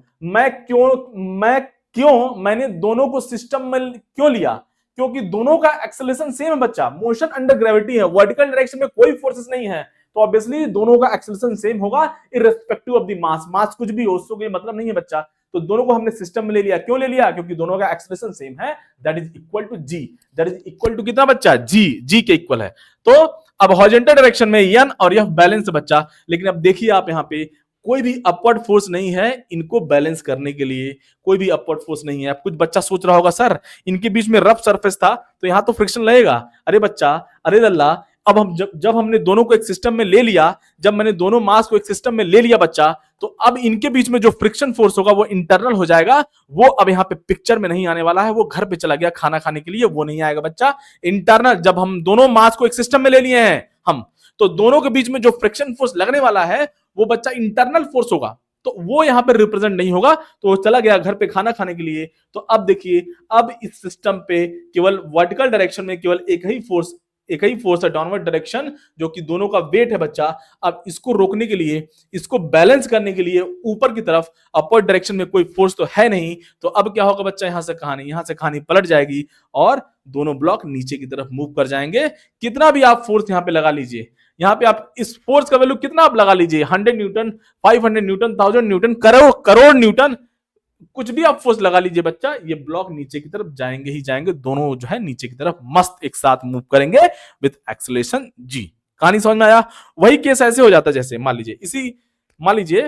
मैंने दोनों को सिस्टम में क्यों लिया, क्योंकि दोनों का एक्सेलरेशन सेम है बच्चा, मोशन अंडर ग्रेविटी है, वर्टिकल डायरेक्शन में कोई फोर्सेस नहीं है, तो ऑब्वियसली दोनों का एक्सेलरेशन सेम होगा इररिस्पेक्टिव ऑफ द मास कुछ भी हो, उसको कोई मतलब नहीं है बच्चा। तो दोनों को हमने सिस्टम में ले लिया, क्यों ले लिया, क्योंकि दोनों का एक्सेलरेशन सेम है, that is equal to G, that is equal to कितना बच्चा, जी के इक्वल है। तो अब हॉरिजॉन्टल डायरेक्शन में n और f बैलेंस है बच्चा, लेकिन अब देखिए आप यहाँ पे कोई भी अपवर्ड फोर्स नहीं है इनको बैलेंस करने के लिए, कोई भी अपवर्ड फोर्स नहीं है। अब कुछ बच्चा सोच रहा होगा सर इनके बीच में रफ सरफेस था तो यहाँ तो फ्रिक्शन लगेगा, अरे बच्चा, अरे लल्ला, अब हम जब हमने दोनों को एक सिस्टम में ले लिया, जब मैंने दोनों मास को एक सिस्टम में ले लिया बच्चा, तो अब इनके बीच में जो फ्रिक्शन फोर्स होगा वो इंटरनल हो जाएगा, वो अब यहाँ पे पिक्चर में नहीं आने वाला है, वो घर पे चला गया खाना खाने के लिए, वो नहीं आएगा बच्चा। इंटरनल, जब हम दोनों मास को एक सिस्टम में ले लिए हैं हम, तो दोनों के बीच में जो फ्रिक्शन फोर्स लगने वाला है वो बच्चा इंटरनल फोर्स होगा, तो वो यहां पर रिप्रेजेंट नहीं होगा, तो वो चला गया घर पे खाना खाने के लिए। तो अब देखिए, अब इस सिस्टम पे केवल वर्टिकल डायरेक्शन में केवल एक ही फोर्स है, डाउनवर्ड डायरेक्शन, जो कि दोनों का वेट है बच्चा। अब इसको रोकने के लिए, इसको बैलेंस करने के लिए ऊपर की तरफ अपवर्ड डायरेक्शन में कोई फोर्स तो है नहीं, तो अब क्या होगा बच्चा, यहां से कहानी पलट जाएगी और दोनों ब्लॉक नीचे की तरफ मूव कर जाएंगे। कितना भी आप फोर्स यहां पे लगा लीजिए, यहाँ पे आप इस फोर्स का वैल्यू कितना आप लगा लीजिए, 100 Newton, 500 Newton, 1000 Newton, crore Newton, कुछ भी आप फोर्स लगा लीजिए बच्चा, ये ब्लॉक नीचे की तरफ जाएंगे ही जाएंगे, दोनों जो है नीचे की तरफ मस्त एक साथ मूव करेंगे विथ एक्सेलरेशन जी। कहानी समझ में आया। वही केस ऐसे हो जाता है जैसे मान लीजिए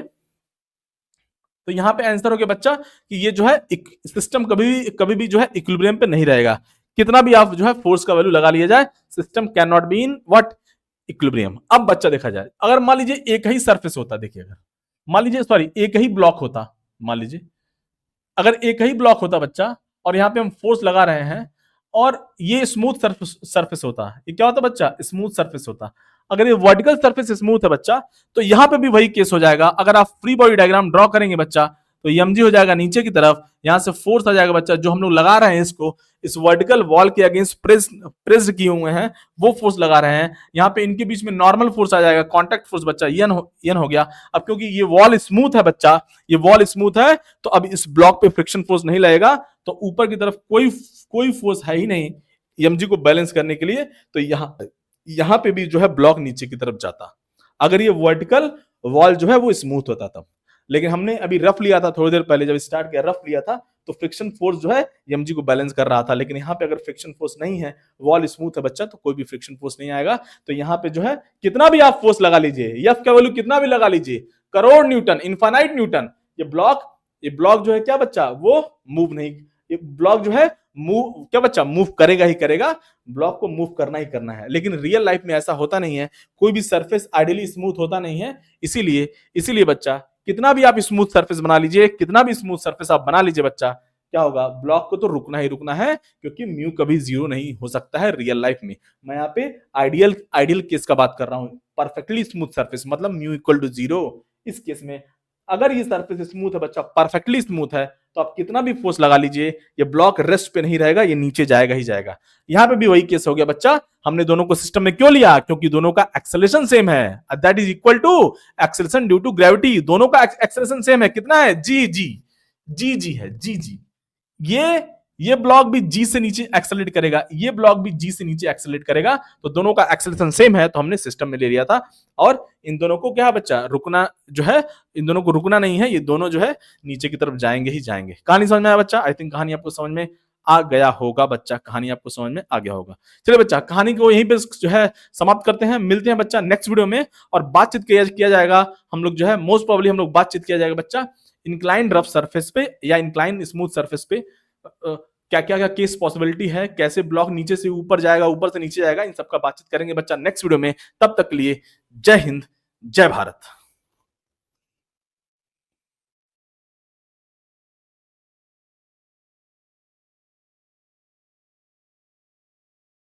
तो यहाँ पे आंसर हो गया बच्चा कि ये जो है सिस्टम कभी भी जो है इक्विलिब्रियम पे नहीं रहेगा। कितना भी आप जो है फोर्स का वैल्यू लगा लिया जाए, system can not be in what equilibrium. अब बच्चा देखा जाए, अगर मान लीजिए एक ही सरफेस होता, देखिए अगर मान लीजिए सॉरी एक ही ब्लॉक होता, मान लीजिए अगर एक ही ब्लॉक होता बच्चा, और यहाँ पे हम फोर्स लगा रहे हैं, और ये स्मूथ सरफेस होता, ये क्या होता बच्चा, स्मूथ सरफेस होता। अगर ये वर्टिकल सरफेस स्मूथ है बच्चा, तो यहाँ पे भी वही केस हो जाएगा। अगर आप फ्री बॉडी डायग्राम ड्रॉ करेंगे बच्चा, तो mg हो जाएगा नीचे की तरफ, यहां से फोर्स आ जाएगा बच्चा, जो हम लोग लगा रहे हैं इसको, इस वर्टिकल वॉल के अगेंस्ट प्रेस किए हुए हैं, वो फोर्स लगा रहे हैं। यहाँ पे इनके बीच में नॉर्मल फोर्स आ जाएगा, कॉन्टैक्ट फोर्स बच्चा एन हो गया। अब क्योंकि ये वॉल स्मूथ है बच्चा, ये वॉल स्मूथ है, तो अब इस ब्लॉक पे फ्रिक्शन फोर्स नहीं लगेगा, तो ऊपर की तरफ कोई फोर्स है ही नहीं mg को बैलेंस करने के लिए, तो यहाँ पे भी जो है ब्लॉक नीचे की तरफ जाता, अगर ये वर्टिकल वॉल जो है वो स्मूथ होता तब। लेकिन हमने अभी रफ लिया था, थोड़ी देर पहले जब स्टार्ट किया रफ लिया था, तो फ्रिक्शन फोर्स जो है mg को बैलेंस कर रहा था। लेकिन यहाँ पे अगर फ्रिक्शन फोर्स नहीं है, वॉल स्मूथ है बच्चा, तो कोई भी फ्रिक्शन फोर्स नहीं आएगा। तो यहाँ पे जो है कितना भी आप फोर्स लगा लीजिए, एफ का वैल्यू कितना भी लगा लीजिए, करोड़ न्यूटन, इनफाइनाइट न्यूटन, ये ब्लॉक जो है क्या बच्चा, वो मूव नहीं, ये ब्लॉक जो है मूव क्या बच्चा, मूव करेगा ही करेगा, ब्लॉक को मूव करना ही करना है। लेकिन रियल लाइफ में ऐसा होता नहीं है, कोई भी सरफेस आइडियली स्मूथ होता नहीं है। इसीलिए बच्चा कितना भी आप स्मूथ सरफेस बना लीजिए, कितना भी स्मूथ सरफेस आप बना लीजिए बच्चा, क्या होगा, ब्लॉक को तो रुकना ही रुकना है, क्योंकि म्यू कभी जीरो नहीं हो सकता है रियल लाइफ में। मैं यहाँ पे आइडियल केस का बात कर रहा हूं, परफेक्टली स्मूथ सरफेस मतलब म्यू इक्वल टू जीरो। इस केस में अगर ये सरफेस स्मूथ है बच्चा, परफेक्टली स्मूथ है, तो आप कितना भी फोर्स लगा लीजिए, ये ब्लॉक रेस्ट पे नहीं रहेगा, ये नीचे जाएगा ही जाएगा। यहां पे भी वही केस हो गया बच्चा। हमने दोनों को सिस्टम में क्यों लिया, क्योंकि दोनों का एक्सेलरेशन सेम है, that is equal to acceleration due to gravity. दोनों का एक्सेलरेशन सेम है, कितना है, जी है, जी। ये ब्लॉक भी जी से नीचे एक्सेलरेट करेगा, ये ब्लॉक भी जी से नीचे एक्सेलरेट करेगा, तो दोनों का एक्सेलरेशन सेम है, तो हमने सिस्टम में ले लिया था। और इन दोनों को क्या बच्चा, रुकना जो है, इन दोनों को रुकना नहीं है, ये दोनों जो है नीचे की तरफ जाएंगे ही जाएंगे। कहानी समझ में आया बच्चा? आई थिंक कहानी आपको समझ में आ गया होगा बच्चा, कहानी आपको समझ में आ गया होगा। चलिए बच्चा, कहानी को यहीं पे जो है समाप्त करते हैं, मिलते हैं बच्चा नेक्स्ट वीडियो में, और बातचीत किया जाएगा हम लोग जो है, मोस्ट प्रोबेबली हम लोग बातचीत किया जाएगा बच्चा इंक्लाइन रफ सरफेस पे या इंक्लाइन स्मूथ सरफेस पे, क्या क्या क्या केस पॉसिबिलिटी है, कैसे ब्लॉक नीचे से ऊपर जाएगा, ऊपर से नीचे जाएगा, इन सब का बातचीत करेंगे बच्चा नेक्स्ट वीडियो में। तब तक के लिए जय हिंद, जय भारत।